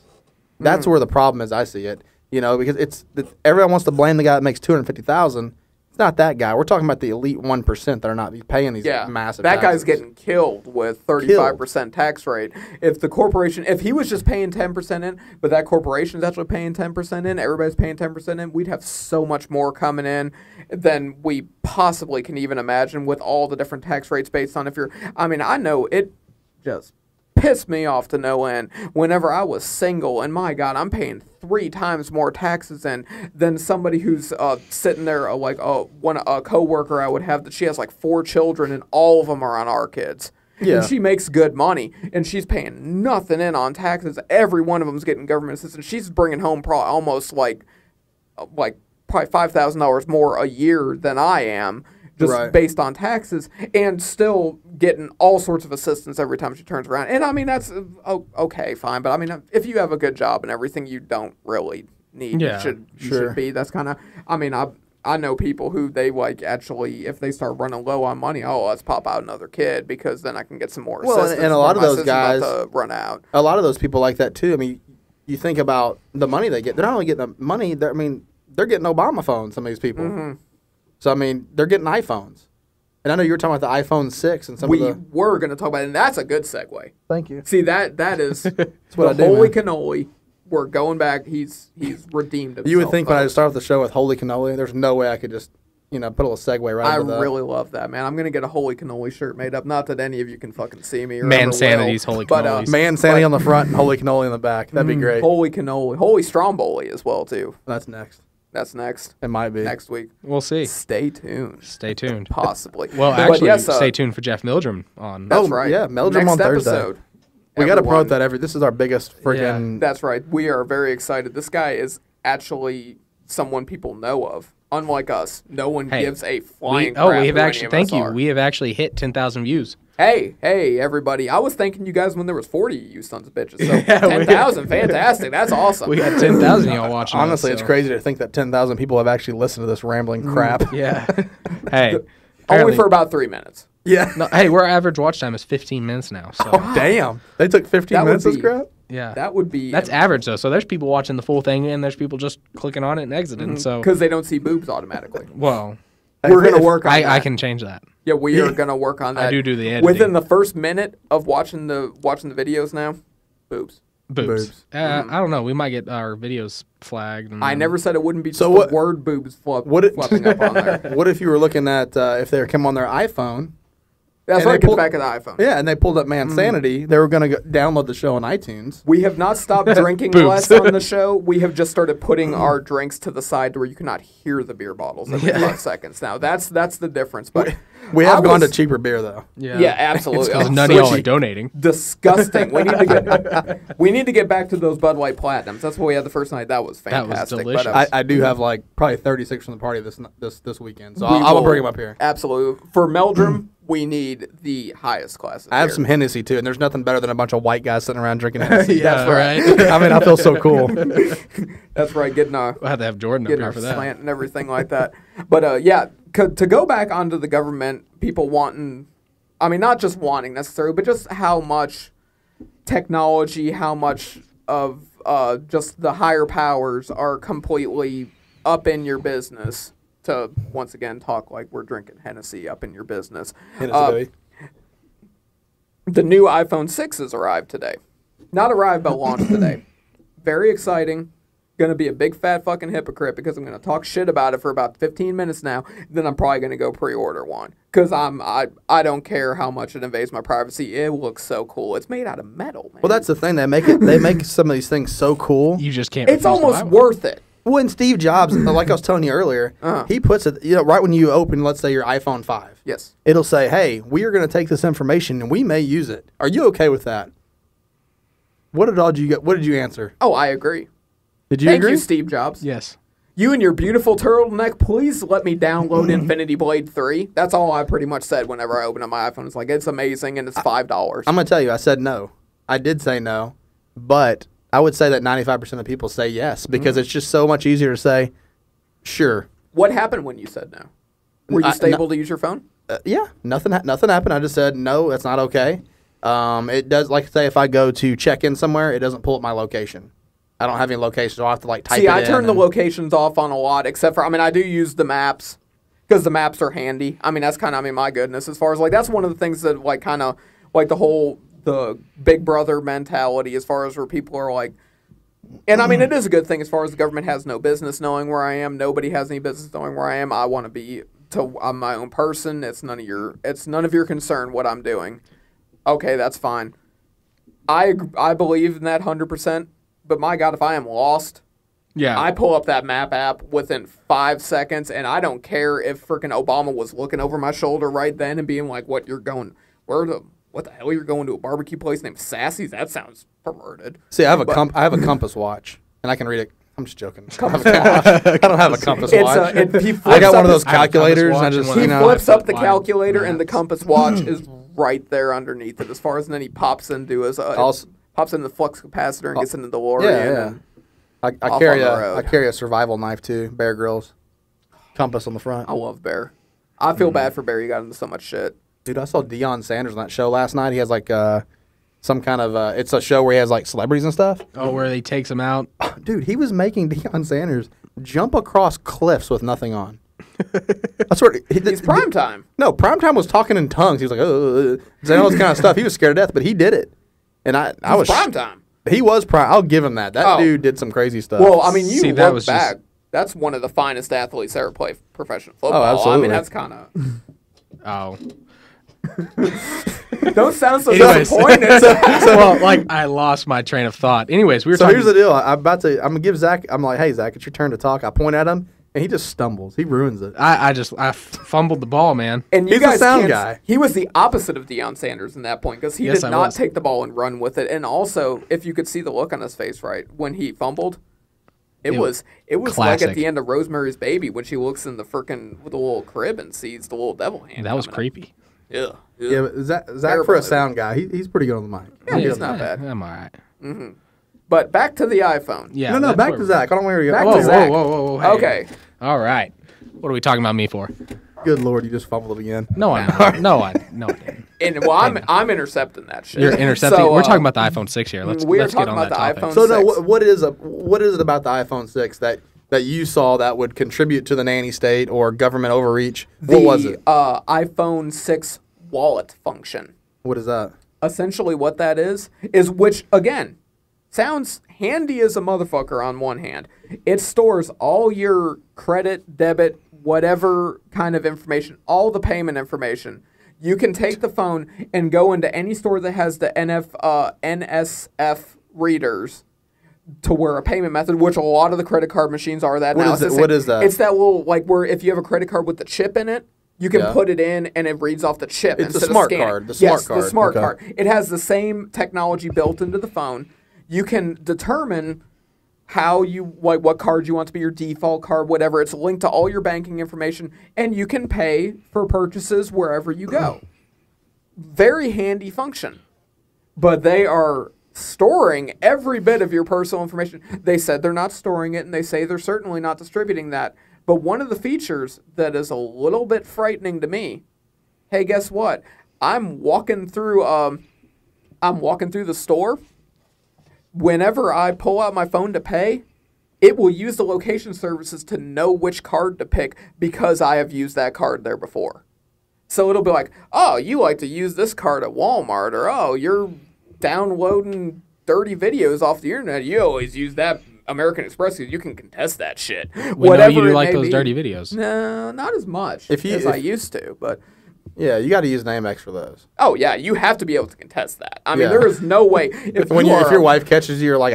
That's where the problem is. I see it. Because everyone wants to blame the guy that makes $250,000. It's not that guy. We're talking about the elite 1% that are not paying these massive that taxes. guy's getting killed with 35% tax rate. If the corporation, if he was just paying 10% in, but that corporation's actually paying 10% in, everybody's paying 10% in, we'd have so much more coming in than we possibly can even imagine with all the different tax rates based on I know it just pissed me off to no end whenever I was single, and my God, I'm paying 3 times more taxes than somebody who's sitting there a coworker I would have that she has like 4 children and all of them are on our kids. Yeah. And she makes good money, and she's paying nothing in on taxes. Every one of them's getting government assistance. She's bringing home probably almost like probably $5,000 more a year than I am. Just based on taxes, and still getting all sorts of assistance every time she turns around. And I mean, that's okay, fine. But I mean, if you have a good job and everything, you don't really need. You should be. That's kind of. I mean, I know people who they actually, if they start running low on money, let's pop out another kid because then I can get some more assistance. And a lot of those guys run out. A lot of those people like that too. I mean, you think about the money they get. They're not only getting the money. They're getting Obama phones. Some of these people. So, I mean, they're getting iPhones. And I know you were talking about the iPhone 6 and some of the... We were going to talk about it, and that's a good segue. Thank you. See, that is that's what the holy cannoli. We're going back. He's redeemed himself. You would think when I start off the show with holy cannoli, there's no way I could just, put a little segue right into that. I really love that, man. I'm going to get a holy cannoli shirt made up. Not that any of you can fucking see me. Or Man Sanity's holy cannoli. Man Sanity on the front and holy cannoli on the back. That'd be great. Holy cannoli. Holy stromboli as well, too. That's next. That's next. It might be. Next week. We'll see. Stay tuned. Stay tuned. Possibly. Well, actually, stay tuned for Jeff Mildrum on... That's right. Yeah, Mildrum next on Thursday. Episode. We got to promote that this is our biggest freaking... Yeah, that's right. We are very excited. This guy is actually someone people know of. Unlike us, no one gives a flying crap. We have actually... Thank you. We have actually hit 10,000 views. Hey, everybody. I was thanking you guys when there was 40 of you sons of bitches. So 10,000, fantastic. That's awesome. We got 10,000 y'all watching. Honestly, it's crazy to think that 10,000 people have actually listened to this rambling crap. Yeah. Hey. Only for about 3 minutes. Yeah. No, hey, our average watch time is 15 minutes now. So. Oh, damn. They took 15 minutes of this crap? Yeah. That would be... That's average, though. So there's people watching the full thing, and there's people just clicking on it and exiting. So because they don't see boobs automatically. Well... We're going to work on that. I can change that. Yeah, we are going to work on that. I do the editing. Within the first minute of watching the videos now, boobs. I don't know. We might get our videos flagged. I never said it wouldn't be just the word boobs flopping up on there. What if you were looking at, if they come on their iPhone, That's And right. they Get pulled- back of the iPhone. Yeah, and they pulled up Mansanity. They were going to download the show on iTunes. We have not stopped drinking Boobs. less on the show. We have just started putting our drinks to the side to where you cannot hear the beer bottles every 5 seconds. Now that's the difference. But We have I gone to was- cheaper beer though. Yeah, absolutely. Because Oh, none of y'all Switchy. are donating. Disgusting. We need to get back to those Bud Light Platinums. That's what we had the first night. That was fantastic. delicious. But, I do have like probably 36 from the party this weekend, so we I will will- bring them up here. Absolutely. For Meldrum, we need the highest class of I have beer. some Hennessy too, and there's nothing better than a bunch of white guys sitting around drinking Hennessy. Yeah, right. I mean, I feel so cool. That's right. Getting our We'll have to have Jordan up getting here our for that. slant and everything like that. But yeah, to go back onto the government, people wanting, I mean, not just wanting necessarily, but just how much technology, how much of just the higher powers are completely up in your business. To once again talk like we're drinking Hennessy up in your business. Hennessy, baby. The new iPhone 6 has arrived today. Not arrived, but launched today. Very exciting. Going to be a big fat fucking hypocrite because I'm going to talk shit about it for about 15 minutes now. Then I'm probably going to go pre-order one because I don't care how much it invades my privacy. It looks so cool. It's made out of metal, man. Well, that's the thing. They make some of these things so cool. You just can't. it's refuse to almost buy one. worth it. When Steve Jobs, like I was telling you earlier, he puts it, right when you open, let's say your iPhone 5, Yes. it'll say, hey, we are going to take this information and we may use it. Are you okay with that? What did you answer? Oh, I agree. Did you Thank agree? you, Steve Jobs. Yes. You and your beautiful turtleneck, please let me download Infinity Blade 3. That's all I pretty much said whenever I open up my iPhone. It's like, it's amazing and it's $5. I'm going to tell you, I said no. I did say no, but I would say that 95% of people say yes because it's just so much easier to say, sure. What happened when you said no? Were you stable to use your phone? Yeah, nothing happened. I just said, no, that's not okay. It does, like say, if I go to check in somewhere, it doesn't pull up my location. I don't have any location, so I have to type it in. See, I turn the locations off on a lot, except for, I do use the maps because the maps are handy. That's kind of, my goodness, as far as that's one of the things that the Big Brother mentality as far as where people are like, and it is a good thing as far as the government has no business knowing where I am. Nobody has any business knowing where I am. I want to be I'm my own person. It's none of your concern what I'm doing. Okay, that's fine. I believe in that 100%. But my God, if I am lost, Yeah. I pull up that map app within 5 seconds, and I don't care if freaking Obama was looking over my shoulder right then and being like, what the hell, you're going to a barbecue place named Sassy's? That sounds perverted. See, I have a compass watch, and I can read it. I'm just joking. I don't have a compass watch. I got one of those calculators, and I just, He flips up the Why calculator, and the maps? compass watch is right there underneath it as far as, and then he pops into his, pops in the flux capacitor and gets into the DeLorean. Yeah. And I off carry on the road. I carry a survival knife too. Bear Grylls, compass on the front. I love Bear. I feel bad for Bear. He got into so much shit. Dude, I saw Deion Sanders on that show last night. He has some kind of it's a show where he has celebrities and stuff. Oh, where he takes them out. Dude, he was making Deion Sanders jump across cliffs with nothing on. I swear, He's prime time. No, Primetime was talking in tongues. He was like, saying all this kind of stuff. He was scared to death, but he did it. And I was prime time. He was prime. I'll give him that. That dude did some crazy stuff. Well, you See, that look was back. just- That's one of the finest athletes ever play professional football. absolutely. That's kind of. Oh. Don't sound so Anyways. disappointed. Well, I lost my train of thought. Anyways, we were so talking. here's the deal. I'm gonna give Zach. I'm like, hey Zach, it's your turn to talk. I point at him, and he just stumbles. He ruins it. I fumbled the ball, man. And you He's a guys sound can't- guy. He was the opposite of Deion Sanders in that point because he Yes, did I not was. take the ball and run with it. And also, if you could see the look on his face, right when he fumbled, it was like classic. at the end of Rosemary's Baby when she looks in the frickin' with the little crib and sees the little devil hand. That was coming up. creepy. Yeah. Yeah, but Zach Terrible for a movie. sound guy, he's pretty good on the mic. Yeah, he's not bad. I'm all right. But back to the iPhone. Yeah. No, that's back where to we- Zach. I don't know where you're Back going. to Whoa, Zach. whoa. Hey. Okay. All right. What are we talking about me for? Good Lord, you just fumbled it again. No, I'm not. No, I didn't. And I'm intercepting that shit. You're intercepting. So, we're talking about the iPhone 6 here. Let's we are get talking on about that the topic. iPhone So no, 6. what is it about the iPhone 6 that you saw that would contribute to the nanny state or government overreach? What was it? iPhone 6 wallet function. What is that? Essentially what that is which, again, sounds handy as a motherfucker on one hand. It stores all your credit, debit, whatever kind of information, all the payment information. You can take the phone and go into any store that has the NSF readers to where a payment method, which a lot of the credit card machines are that now. What is that? It's that little, like, where if you have a credit card with the chip in it, you can put it in and it reads off the chip It's instead the smart of scanning. card. The smart card. The smart Okay. card. It has the same technology built into the phone. You can determine how you, like, what card you want to be your default card, whatever. It's linked to all your banking information, and you can pay for purchases wherever you go. Very handy function. But they are storing every bit of your personal information. They said they're not storing it, and they say they're certainly not distributing that. But one of the features that is a little bit frightening to me, hey, guess what? I'm walking through the store. Whenever I pull out my phone to pay, it will use the location services to know which card to pick because I have used that card there before. So it'll be like, oh, you like to use this card at Walmart, or oh, you're downloading dirty videos off the internet. You always use that American Express because you can contest that shit. We know you do like those dirty videos. No, not as much as I used to, but... Yeah, you got to use an Amex for those. Oh yeah, you have to be able to contest that. I mean, there is no way if your wife catches you, you're like,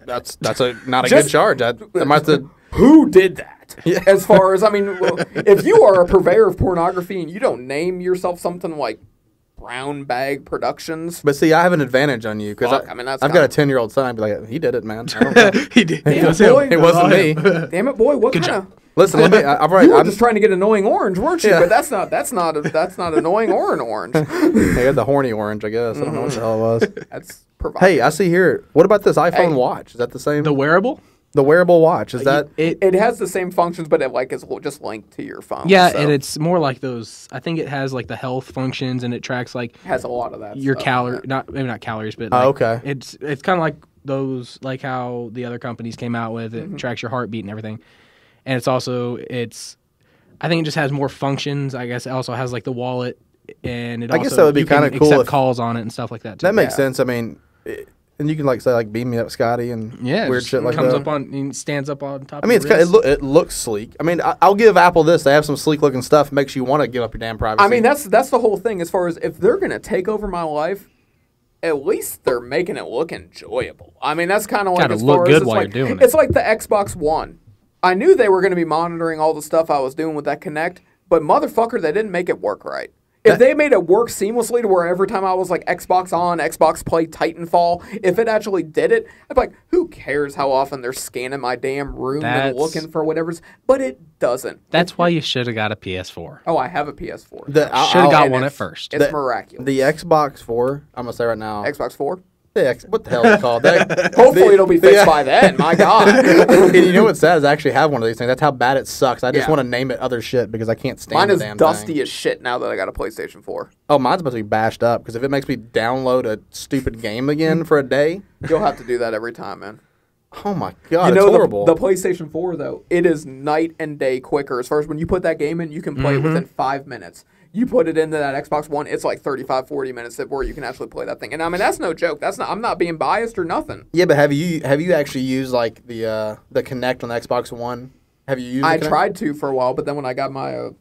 that's not a good charge. I might have to. Who did that? Yeah. As far as if you are a purveyor of pornography and you don't name yourself something like Brown Bag Productions, But see, I have an advantage on you because I've got a 10-year-old son. I'd be like, he did it, man. I don't know. He did. It wasn't me. Damn it, boy! What kind of? Listen, let me. You were just trying to get annoying orange, weren't you? Yeah. But that's not annoying orange. They had the horny orange, I guess. I don't know what the hell it was. That's provocative. Hey, I see here. What about this iPhone watch? Is that the same? The wearable? The wearable watch, is that? It has the same functions, but it is just linked to your phone. Yeah, so. And it's more like those. I think it has like the health functions, and it tracks like it has a lot of that. Your calories, maybe not calories, but okay. It's kind of like those, like how the other companies came out with it. Tracks your heartbeat and everything, and I think it just has more functions. I guess it also has like the wallet, and I guess that would be kind of cool. Accept calls on it and stuff like that too. That makes sense. I mean. And you can say beam me up, Scotty, and weird shit like that. Stands up on top. I mean, it looks sleek. I mean, I'll give Apple this. They have some sleek looking stuff. Makes you want to give up your damn privacy. I mean, that's the whole thing. As far as if they're gonna take over my life, at least they're making it look enjoyable. I mean, that's kind of like as far as you're doing it. It's like the Xbox One. I knew they were gonna be monitoring all the stuff I was doing with that Kinect, but motherfucker, they didn't make it work right. If they made it work seamlessly to where every time I was like Xbox on, Xbox play Titanfall, if it actually did it, I'd be like, who cares how often they're scanning my damn room and looking for whatever's, but it doesn't. That's why you should have got a PS4. Oh, I have a PS4. Should have got one at first. It's miraculous. The Xbox 4, I'm going to say right now. Xbox 4? What the hell is it called? Hopefully it'll be fixed by then. My God. And you know what's sad is I actually have one of these things. That's how bad it sucks. I just want to name it other shit because I can't stand the damn thing. Mine is dusty as shit now that I got a PlayStation 4. Oh, mine's about to be bashed up because if it makes me download a stupid game again for a day. You'll have to do that every time, man. Oh my God, it's horrible. The PlayStation 4, though, it is night and day quicker. As far as when you put that game in, you can play it within 5 minutes. You put it into that Xbox One, it's like 35, 40 minutes where you can actually play that thing. And I mean, that's no joke. I'm not being biased or nothing. Yeah, but have you actually used like the Kinect on the Xbox One? Have you used I tried to for a while, but then when I got my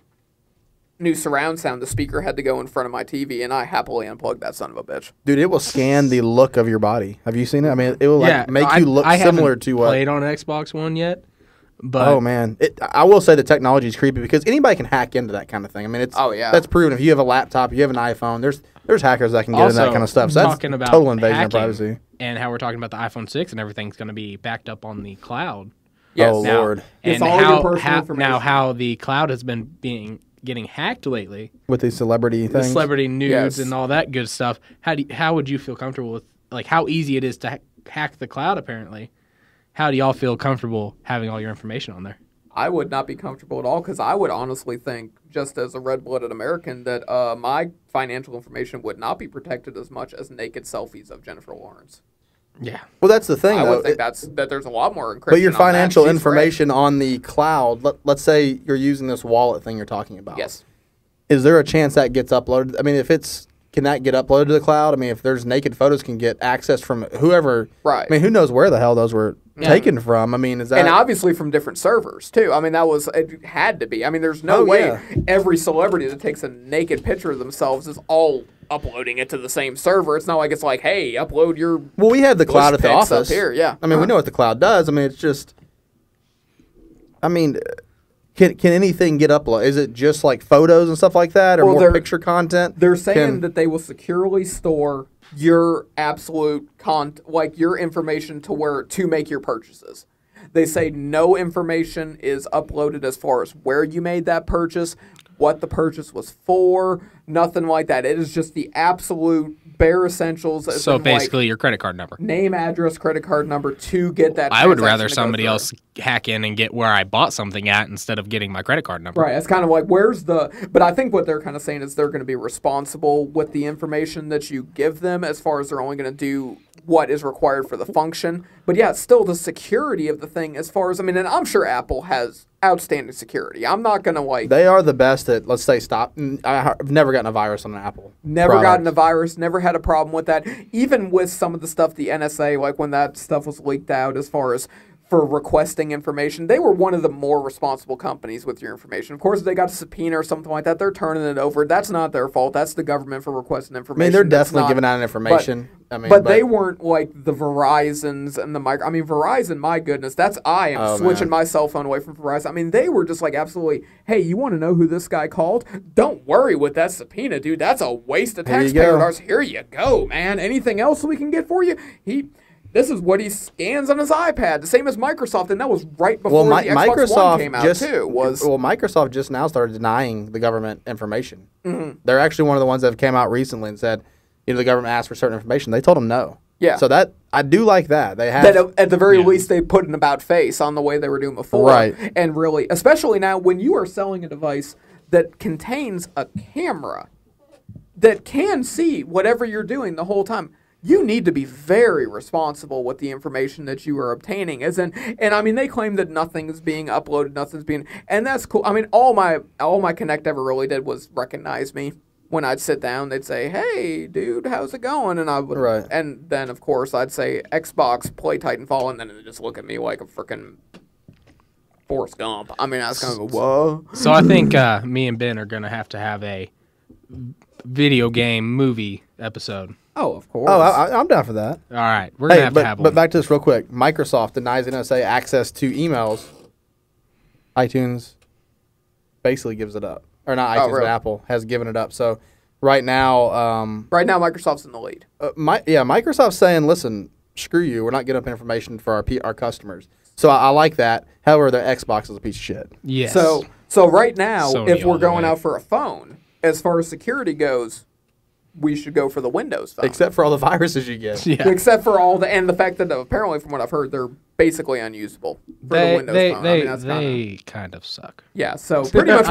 new surround sound, the speaker had to go in front of my TV, and I happily unplugged that son of a bitch. Dude, it will scan the look of your body. Have you seen it? I mean, it will make you look similar to what. I haven't played on an Xbox One yet. But oh man, I will say the technology is creepy because anybody can hack into that kind of thing. I mean, that's proven. If you have a laptop, you have an iPhone, there's hackers that can get into that kind of stuff. So that's total invasion of privacy. And how we're talking about the iPhone 6 and everything's going to be backed up on the cloud. Yes. Oh Lord! And how the cloud has been getting hacked lately with these celebrity things, the celebrity nudes and all that good stuff. How would you feel comfortable with how easy it is to hack the cloud? Apparently. How do y'all feel comfortable having all your information on there? I would not be comfortable at all because I would honestly think, just as a red-blooded American, that my financial information would not be protected as much as naked selfies of Jennifer Lawrence. Yeah. Well, that's the thing, I though. would think that there's a lot more encryption. But your financial information on the cloud, let's say you're using this wallet thing you're talking about. Yes. Is there a chance that gets uploaded? I mean, if it's can that get uploaded to the cloud? I mean, if there's naked photos can get access from whoever. Right. I mean, who knows where the hell those were taken from? I mean, is that. And obviously from different servers, too. I mean, it had to be. I mean, there's no way every celebrity that takes a naked picture of themselves is all uploading it to the same server. It's not like it's like, hey, upload your. Well, we have the cloud at the office. Up here, yeah. I mean, we know what the cloud does. I mean, it's just. I mean, can anything get uploaded? Is it just like photos and stuff like that, or more picture content? They're saying that they will securely store your absolute like your information to make your purchases. They say no information is uploaded as far as where you made that purchase, what the purchase was for, nothing like that. It is just the absolute bare essentials. So basically, your credit card number, name, address, credit card number to get that. I would rather somebody else hack in and get where I bought something at instead of getting my credit card number. Right. It's kind of like but I think what they're kind of saying is they're going to be responsible with the information that you give them, as far as they're only going to do what is required for the function. But yeah, it's still the security of the thing, as far as, I mean, and I'm sure Apple has outstanding security. I'm not going to like. They are the best at, let's say, stop. I've never gotten a virus on an Apple. Never gotten a virus, never had a problem with that. Even with some of the stuff the NSA, like when that stuff was leaked out as far as for requesting information, they were one of the more responsible companies with your information. Of course, if they got a subpoena or something like that, they're turning it over. That's not their fault. That's the government for requesting information. I mean, they're definitely giving out information. But they weren't like the Verizons and the I mean, Verizon, my goodness, I am switching my cell phone away from Verizon. I mean, they were just like absolutely, hey, you want to know who this guy called? Don't worry with that subpoena, dude. That's a waste of taxpayer dollars. Here you go, man. Anything else we can get for you? This is what he scans on his iPad, the same as Microsoft, and that was right before the Xbox One came out, too. Microsoft just now started denying the government information. Mm-hmm. They're actually one of the ones that have came out recently and said, the government asked for certain information. They told them no. Yeah. So I do like that. They have that at the very least they put an about face on the way they were doing before. Right. And really, especially now when you are selling a device that contains a camera that can see whatever you're doing the whole time, you need to be very responsible with the information that you are obtaining. And I mean, they claim that nothing is being uploaded, and that's cool. I mean, all my Connect ever really did was recognize me. When I'd sit down, they'd say, "Hey, dude, how's it going?" And I would, and then of course I'd say, "Xbox, play Titanfall," and then they'd just look at me like a freaking Forrest Gump. I mean, I was kind of go, "Whoa." So I think me and Ben are gonna have to have a video game movie episode. Oh, of course. Oh, I'm down for that. All right, we're gonna have to have one. But back to this real quick. Microsoft denies NSA access to emails. iTunes basically gives it up. Or not iTunes, but Apple has given it up. So right now... Microsoft's in the lead. Microsoft's saying, listen, screw you. We're not giving up information for our customers. So I like that. However, their Xbox is a piece of shit. Yes. So right now, Sony if we're going out for a phone, as far as security goes, we should go for the Windows phone. Except for all the viruses you get. Yeah. Except for and the fact that apparently, from what I've heard, they're basically unusable for the Windows phone. They kind of suck. Yeah, so pretty much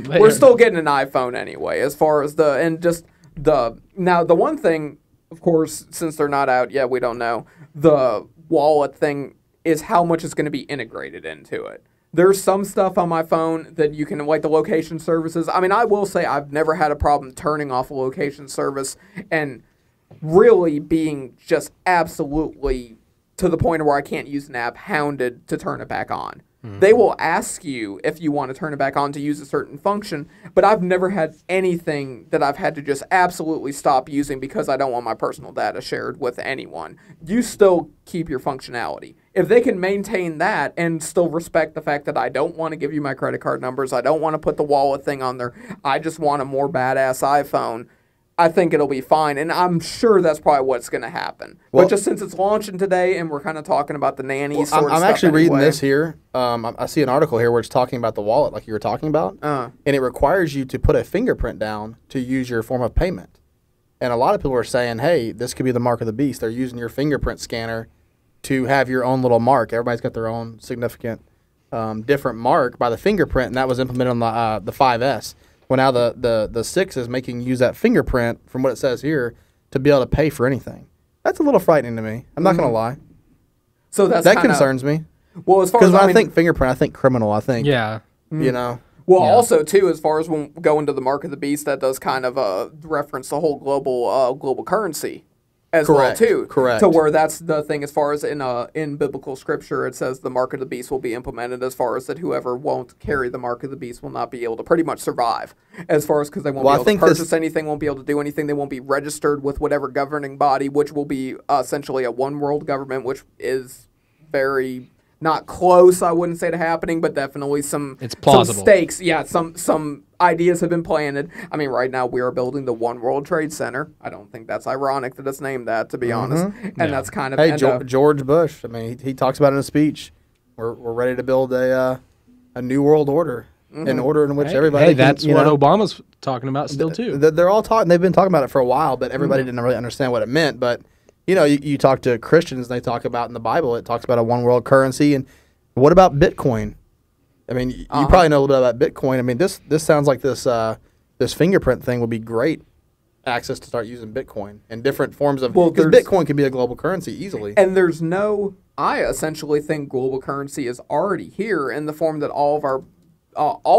we're still getting an iPhone anyway, as far as now the one thing, of course, since they're not out yet, we don't know, the wallet thing is how much is going to be integrated into it. There's some stuff on my phone that you can, like the location services. I mean, I will say I've never had a problem turning off a location service and really being just absolutely to the point where I can't use an app hounded to turn it back on. Mm-hmm. They will ask you if you want to turn it back on to use a certain function, but I've never had anything that I've had to just absolutely stop using because I don't want my personal data shared with anyone. You still keep your functionality. If they can maintain that and still respect the fact that I don't want to give you my credit card numbers, I don't want to put the wallet thing on there, I just want a more badass iPhone, I think it'll be fine, and I'm sure that's probably what's going to happen. But just since it's launching today, and we're kind of talking about the nanny sort of stuff I'm actually reading this here. I see an article here where it's talking about the wallet, like you were talking about, and it requires you to put a fingerprint down to use your form of payment. And a lot of people are saying, hey, this could be the mark of the beast. They're using your fingerprint scanner to have your own little mark. Everybody's got their own significant different mark by the fingerprint, and that was implemented on the 5S. Well, now the 6 is making you use that fingerprint, from what it says here, to be able to pay for anything. That's a little frightening to me. I'm not going to lie. So that concerns me. Well, as far as when I think fingerprint, I think criminal. I think you know. Well, Yeah. also too, as far as when going to the mark of the beast, that does kind of reference the whole global currency as Correct, well too. correct. To where that's the thing, as far as in biblical scripture, it says the mark of the beast will be implemented. As far as that, whoever won't carry the mark of the beast will not be able to pretty much survive. As far as because they won't Well, I be able to think this- purchase anything, won't be able to do anything. They won't be registered with whatever governing body, which will be essentially a one world government, which is very not close, I wouldn't say, to happening, but definitely some It's plausible. some stakes. Yeah, some ideas have been planted. I mean, right now we are building the One World Trade Center. I don't think that's ironic that it's named that, to be honest. And that's kind of Hey, George Bush. I mean, he talks about it in a speech. We're ready to build a new world order, an order in which everybody. Hey, can, that's you what know, Obama's talking about still too. They're all talking. They've been talking about it for a while, but everybody didn't really understand what it meant. But you know, you talk to Christians, they talk about in the Bible, it talks about a one world currency. And what about Bitcoin? I mean, you probably know a little bit about Bitcoin. I mean, this sounds like this fingerprint thing would be great access to start using Bitcoin and different forms of. Because Bitcoin can be a global currency easily. And there's no. I essentially think global currency is already here in the form that all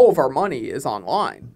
of our money is online.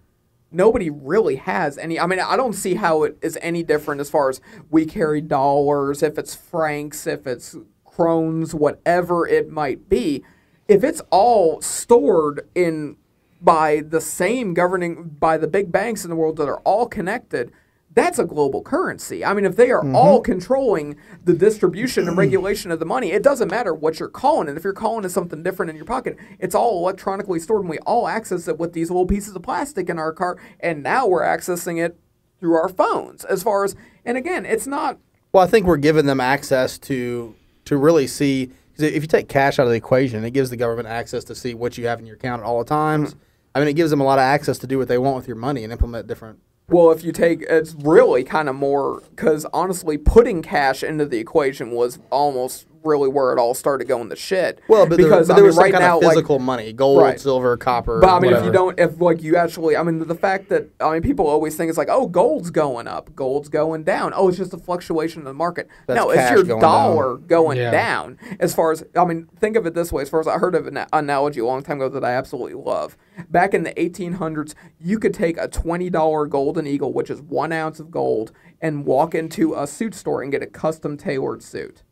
Nobody really has any. I mean, I don't see how it is any different as far as we carry dollars, if it's francs, if it's krones, whatever it might be. If it's all stored in by the same governing by the big banks in the world that are all connected, that's a global currency. I mean, if they are all controlling the distribution and regulation of the money, it doesn't matter what you're calling it. If you're calling it something different in your pocket, it's all electronically stored, and we all access it with these little pieces of plastic in our car, and now we're accessing it through our phones. As far as, and again, it's not. Well, I think we're giving them access to really see. 'Cause if you take cash out of the equation, it gives the government access to see what you have in your account at all times. I mean, it gives them a lot of access to do what they want with your money and implement different. Well, if you take, it's really kind of more, because honestly, putting cash into the equation was almost really where it all started going to shit. Well, but because there was some right kind now, of physical money, gold, Right. silver, copper. But I mean, whatever. if you don't, if like you actually, I mean, the fact that, I mean, people always think it's like, oh, gold's going up, gold's going down. Oh, it's just a fluctuation in the market. That's No, it's cash your going dollar going Yeah. down. As far as, I mean, think of it this way. As far as I heard of an analogy a long time ago that I absolutely love. Back in the 1800s, you could take a $20 golden eagle, which is 1 ounce of gold, and walk into a suit store and get a custom tailored suit.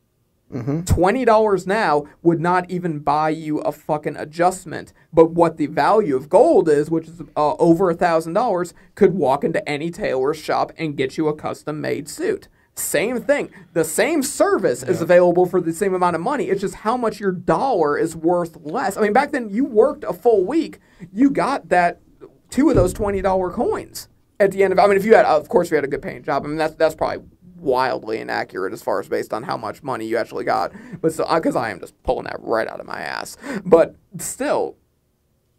$20 now would not even buy you a fucking adjustment, but what the value of gold is, which is over $1,000, could walk into any tailor's shop and get you a custom made suit. Same thing. The same service is available for the same amount of money. It's just how much your dollar is worth less. I mean, back then you worked a full week, you got that 2 of those $20 coins at the end of. I mean, if you had, of course, if you had a good paying job. I mean, that's probably wildly inaccurate as far as based on how much money you actually got. But so, because I am just pulling that right out of my ass. But still,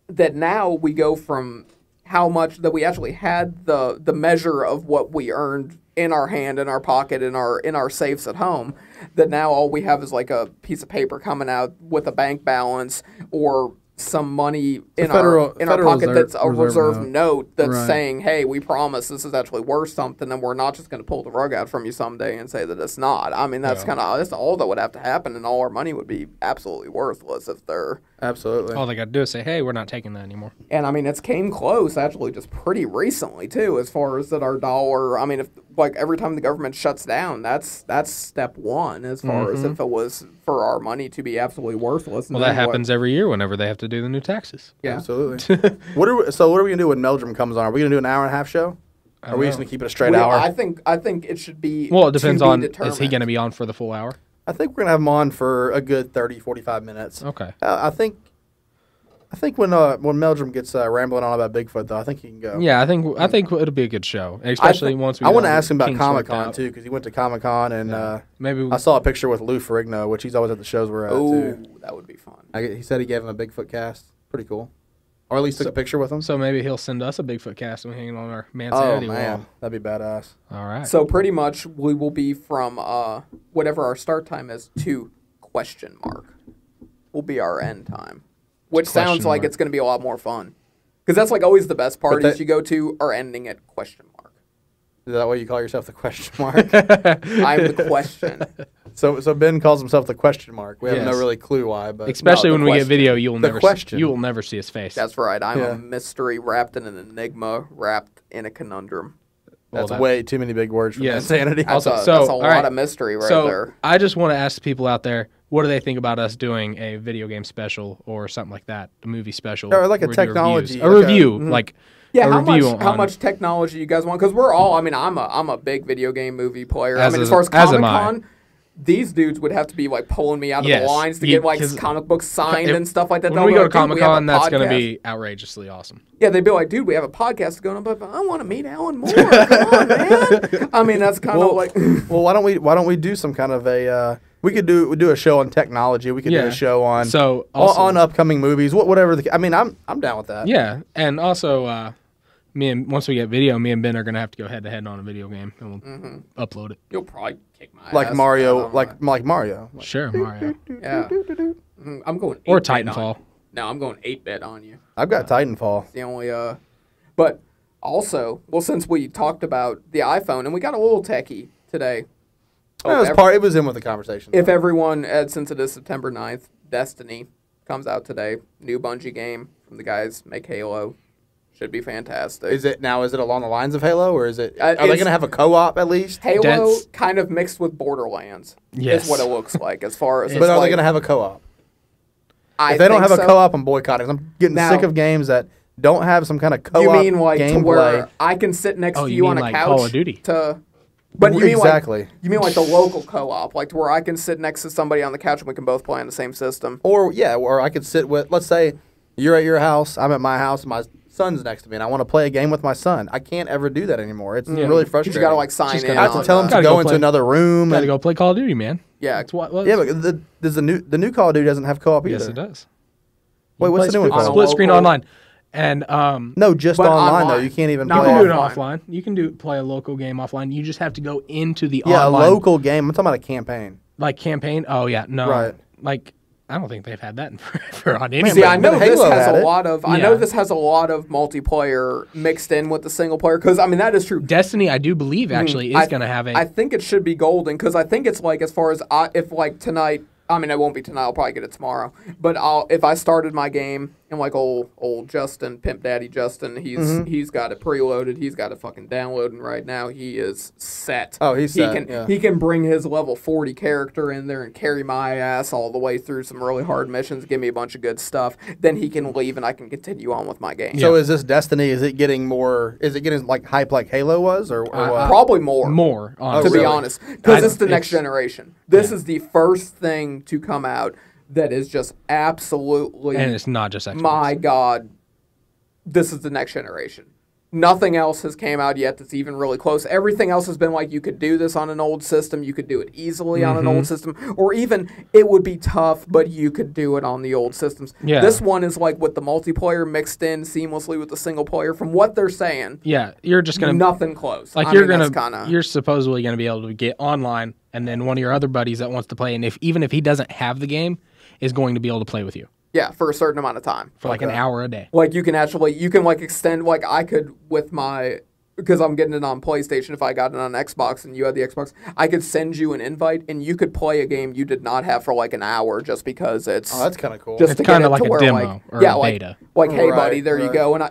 that now we go from how much that we actually had the measure of what we earned in our hand, in our pocket, in our safes at home, that now all we have is like a piece of paper coming out with a bank balance or some money in our pocket that's a reserve note that's Right. saying, hey, we promise this is actually worth something, and we're not just going to pull the rug out from you someday and say that it's not. I mean, that's that's all that would have to happen, and all our money would be absolutely worthless if they're. Absolutely. All they got to do is say, "Hey, we're not taking that anymore." And I mean, it's came close actually just pretty recently too, as far as that our dollar. I mean, if like every time the government shuts down, that's step one as far as if it was for our money to be absolutely worthless. Well, that happens every year whenever they have to do the new taxes. Yeah. Absolutely. What are we gonna do when Meldrum comes on? Are we gonna do an hour and a half show? Or are we just gonna keep it a straight hour? I think it should be. Well, it depends to be on, is he determined. going to be on for the full hour? I think we're gonna have him on for a good 30, 45 minutes. Okay. I think when Meldrum gets rambling on about Bigfoot, though, I think he can go. Yeah, I think it'll be a good show, especially once we. I want get to all ask him the about kinks Comic worked Con out. too, because he went to Comic Con and Maybe I saw a picture with Lou Ferrigno, which he's always at the shows we're at Oh, too. that would be fun. He said he gave him a Bigfoot cast. Pretty cool. Or at least took a picture with him. so. Maybe he'll send us a Bigfoot cast and we hang it on our Oh Mansanity man, wall. that'd be badass. All right. So pretty much we will be from whatever our start time is to question mark will be our end time, which sounds Question like mark. it's going to be a lot more fun because that's like always the best But parties that- you go to are ending at question mark. Is that why you call yourself the question mark? I'm the question. So Ben calls himself the question mark. We have no Yes. really clue why, but Especially No, when the we get question. video, you will The never question. you will never see his face. That's right. I'm Yeah. a mystery wrapped in an enigma, wrapped in a conundrum. that's that- way too many big words for Yes. insanity. That's Also, a, so, that's a all lot right. of mystery right so there. I just want to ask people out there, what do they think about us doing a video game special or something like that, a movie special, Or like a we do technology, reviews. a like a- review, Mhm. like Yeah, a how review much how on- much technology you guys want? Because we're all. I mean, I'm a big video game movie player. As I mean, as is- far as as am Comic I. Con, these dudes would have to be like pulling me out of Yes, the lines to you- get like 'cause comic books signed if- and stuff like that. when They'll we be go to like, "Dude, we have a Comic-Con, that's going to podcast." be outrageously awesome. Yeah, they'd be like, "Dude, we have a podcast going on, but I want to meet Alan Moore. Come on, man." I mean, that's kind of like. Well, why don't we do some kind of a? We could do a show on technology. We could do Yeah. a show on So also, on upcoming movies. Whatever. I mean, I'm down with that. yeah, and also once we get video, me and Ben are going to have to go head to head on a video game and we'll upload it. You'll probably kick my Like ass. Mario, I like don't know. Mario. Sure, Mario Yeah. I'm going 8-bit or on Titanfall. you. No, I'm going 8-bit on you. I've got Titanfall. The only but also, well, since we talked about the iPhone and we got a little techie today. It was in with the conversation. If everyone, since it is September 9th, Destiny comes out today. New Bungie game from the guys make Halo. Should be fantastic. Is it along the lines of Halo, or is it? Are they it's- going to have a co-op at least? Halo That's- kind of mixed with Borderlands. Yes. Is what it looks like as far as. But are they going to have a co-op? I If they don't think have a so. co-op, I'm boycotting. I'm getting Now- sick of games that don't have some kind of co-op You mean like to gameplay. where I can sit next Oh, to you you mean on a like couch Call of Duty? But you mean Exactly. like the local co-op, like to where I can sit next to somebody on the couch and we can both play on the same system. Or I could sit with, let's say, you're at your house, I'm at my house, my son's next to me, and I want to play a game with my son. I can't ever do that anymore. It's really frustrating. You got to like sign Just in. I have to on tell him the- to Gotta go go into play. another room. Got to And, go play Call of Duty, man. Yeah, That's what. yeah, but the new Call of Duty doesn't have co-op either. Yes, it does. Wait, You what's play the new one on a called? Split screen local- online, and No, just But online though. online. You can't even Not play. you can do it offline. offline. You can play a local game offline. You just have to go into the Yeah, online a local game. I'm talking about a campaign. like campaign. Oh yeah, no, Right. Like I don't think they've had that in forever on any. Man, See, but- I know but this Halo has had a it. lot of. I Yeah. know this has a lot of multiplayer mixed in with the single player because I mean that is true. Destiny, I do believe actually is going to have a. I think it should be golden because I think it's like as far as if like tonight. I mean, it won't be tonight. I'll probably get it tomorrow. But if I started my game and like old Justin, Pimp Daddy Justin, he's got it preloaded. He's got it fucking downloading right now. He is set. Oh, he's he set, Can, yeah. He can bring his level 40 character in there and carry my ass all the way through some really hard missions. Give me a bunch of good stuff. Then he can leave and I can continue on with my game. So is this Destiny? Is it getting more? Is it getting like hype like Halo was, or what? Probably more. more To honestly. be really? honest, because I- it's the next it's- generation. This yeah. is the first thing to come out that is just absolutely, and it's not just Xbox. my God, this is the next generation. Nothing else has came out yet that's even really close. Everything else has been like you could do this on an old system, you could do it easily on an Mm-hmm. old system, or even it would be tough, but you could do it on the old systems. Yeah. This one is like with the multiplayer mixed in seamlessly with the single player. From what they're saying, Yeah, you're just gonna nothing close. like I you're mean, that's gonna kinda, you're supposedly gonna be able to get online, and then one of your other buddies that wants to play, and even if he doesn't have the game, is going to be able to play with you yeah, for a certain amount of time. for like an Okay. hour a day. Like you can like extend like I could with my because I'm getting it on PlayStation. If I got it on Xbox and you had the Xbox, I could send you an invite and you could play a game you did not have for like an hour just because it's Oh, that's kind of cool. just It's to get kinda it like to a where, demo like, or yeah, a like, beta. Like, hey, buddy, Right, there you right. go. And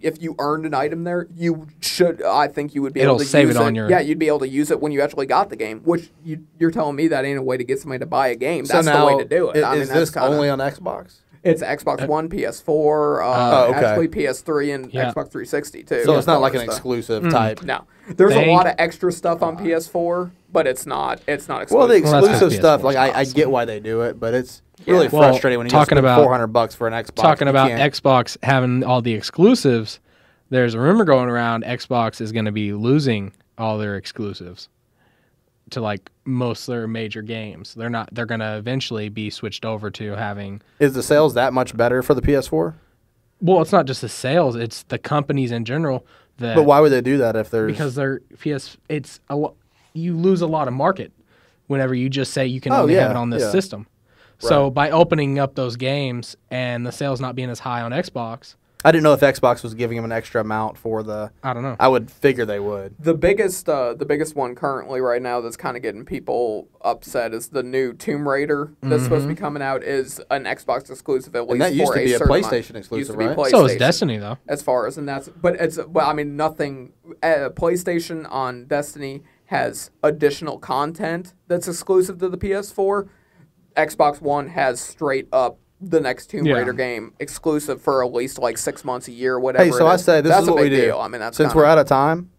if you earned an item there, you should. I think you would be It'll able to save use it on your- Yeah, you'd be able to use it when you actually got the game. Which you're telling me that ain't a way to get somebody to buy a game. So That's now, the way to do it. I mean, is that's this kinda, only on Xbox? It's Xbox One, PS4, Oh, okay. actually PS3 and Yeah. Xbox 360 too. So as it's not far like an as the- exclusive type. No, there's a Thank- lot of extra stuff on PS4, but it's not exclusive. Well, the Well, that's 'cause exclusive stuff, PS4 like is I awesome. get why they do it, but it's really Well, frustrating when you talking spend about- $400 for an Xbox. Talking You about can't- Xbox having all the exclusives, there's a rumor going around Xbox is going to be losing all their exclusives to like most of their major games. They're not. They're going to eventually be switched over to having. Is the sales that much better for the PS4? Well, it's not just the sales; it's the companies in general. That But why would they do that if there's because they're PS. It's a lot. You lose a lot of market whenever you just say you can Oh, only have yeah, it on this yeah. system. So Right. by opening up those games and the sales not being as high on Xbox, I didn't know if Xbox was giving them an extra amount for the. I don't know. I would figure they would. The biggest one currently right now that's kind of getting people upset is the new Tomb Raider that's supposed to be coming out is an Xbox exclusive at least. And that used for to be a certain PlayStation amount. exclusive, Used to be right? PlayStation, So is Destiny though. as far as but it's well, I mean nothing. PlayStation on Destiny has additional content that's exclusive to the PS4. Xbox One has straight up the next Tomb Yeah. Raider game exclusive for at least like 6 months, a year, whatever. Hey, so I say this that's is a what we big do. deal. I mean, that's Since kinda, we're out of time,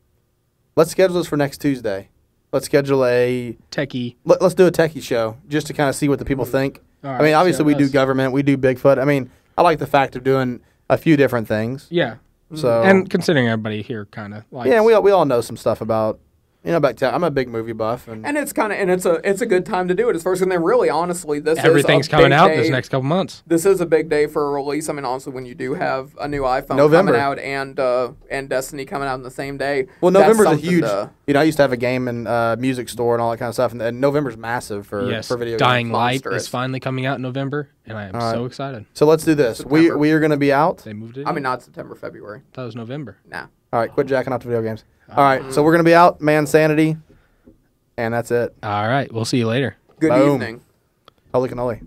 let's schedule this for next Tuesday. Let's schedule a. Techie. Let's do a techie show just to kind of see what the people think. All I right, mean, obviously see how we it do goes. government, we do Bigfoot. I mean, I like the fact of doing a few different things. Yeah. So And considering everybody here kind of like. yeah, we all know some stuff about. Back to I'm a big movie buff, and and it's a good time to do it. As first, and then really, honestly, everything's is a coming big out day. this next couple months. This is a big day for a release. I mean, honestly, when you do have a new iPhone November. coming out and Destiny coming out on the same day. well, that's November's a something huge. to- I used to have a game and music store and all that kind of stuff, and November's massive for Yes. video Dying games. Light is Monstrous. finally coming out in November, and I am All right. so excited. So let's do this. September. We are going to be out. They moved it. I mean, not September, February. that was November. Nah. All right, quit jacking off to video games. All right, so we're going to be out, man sanity, and that's it. All right. We'll see you later. Good Boom. evening. Holy cannoli.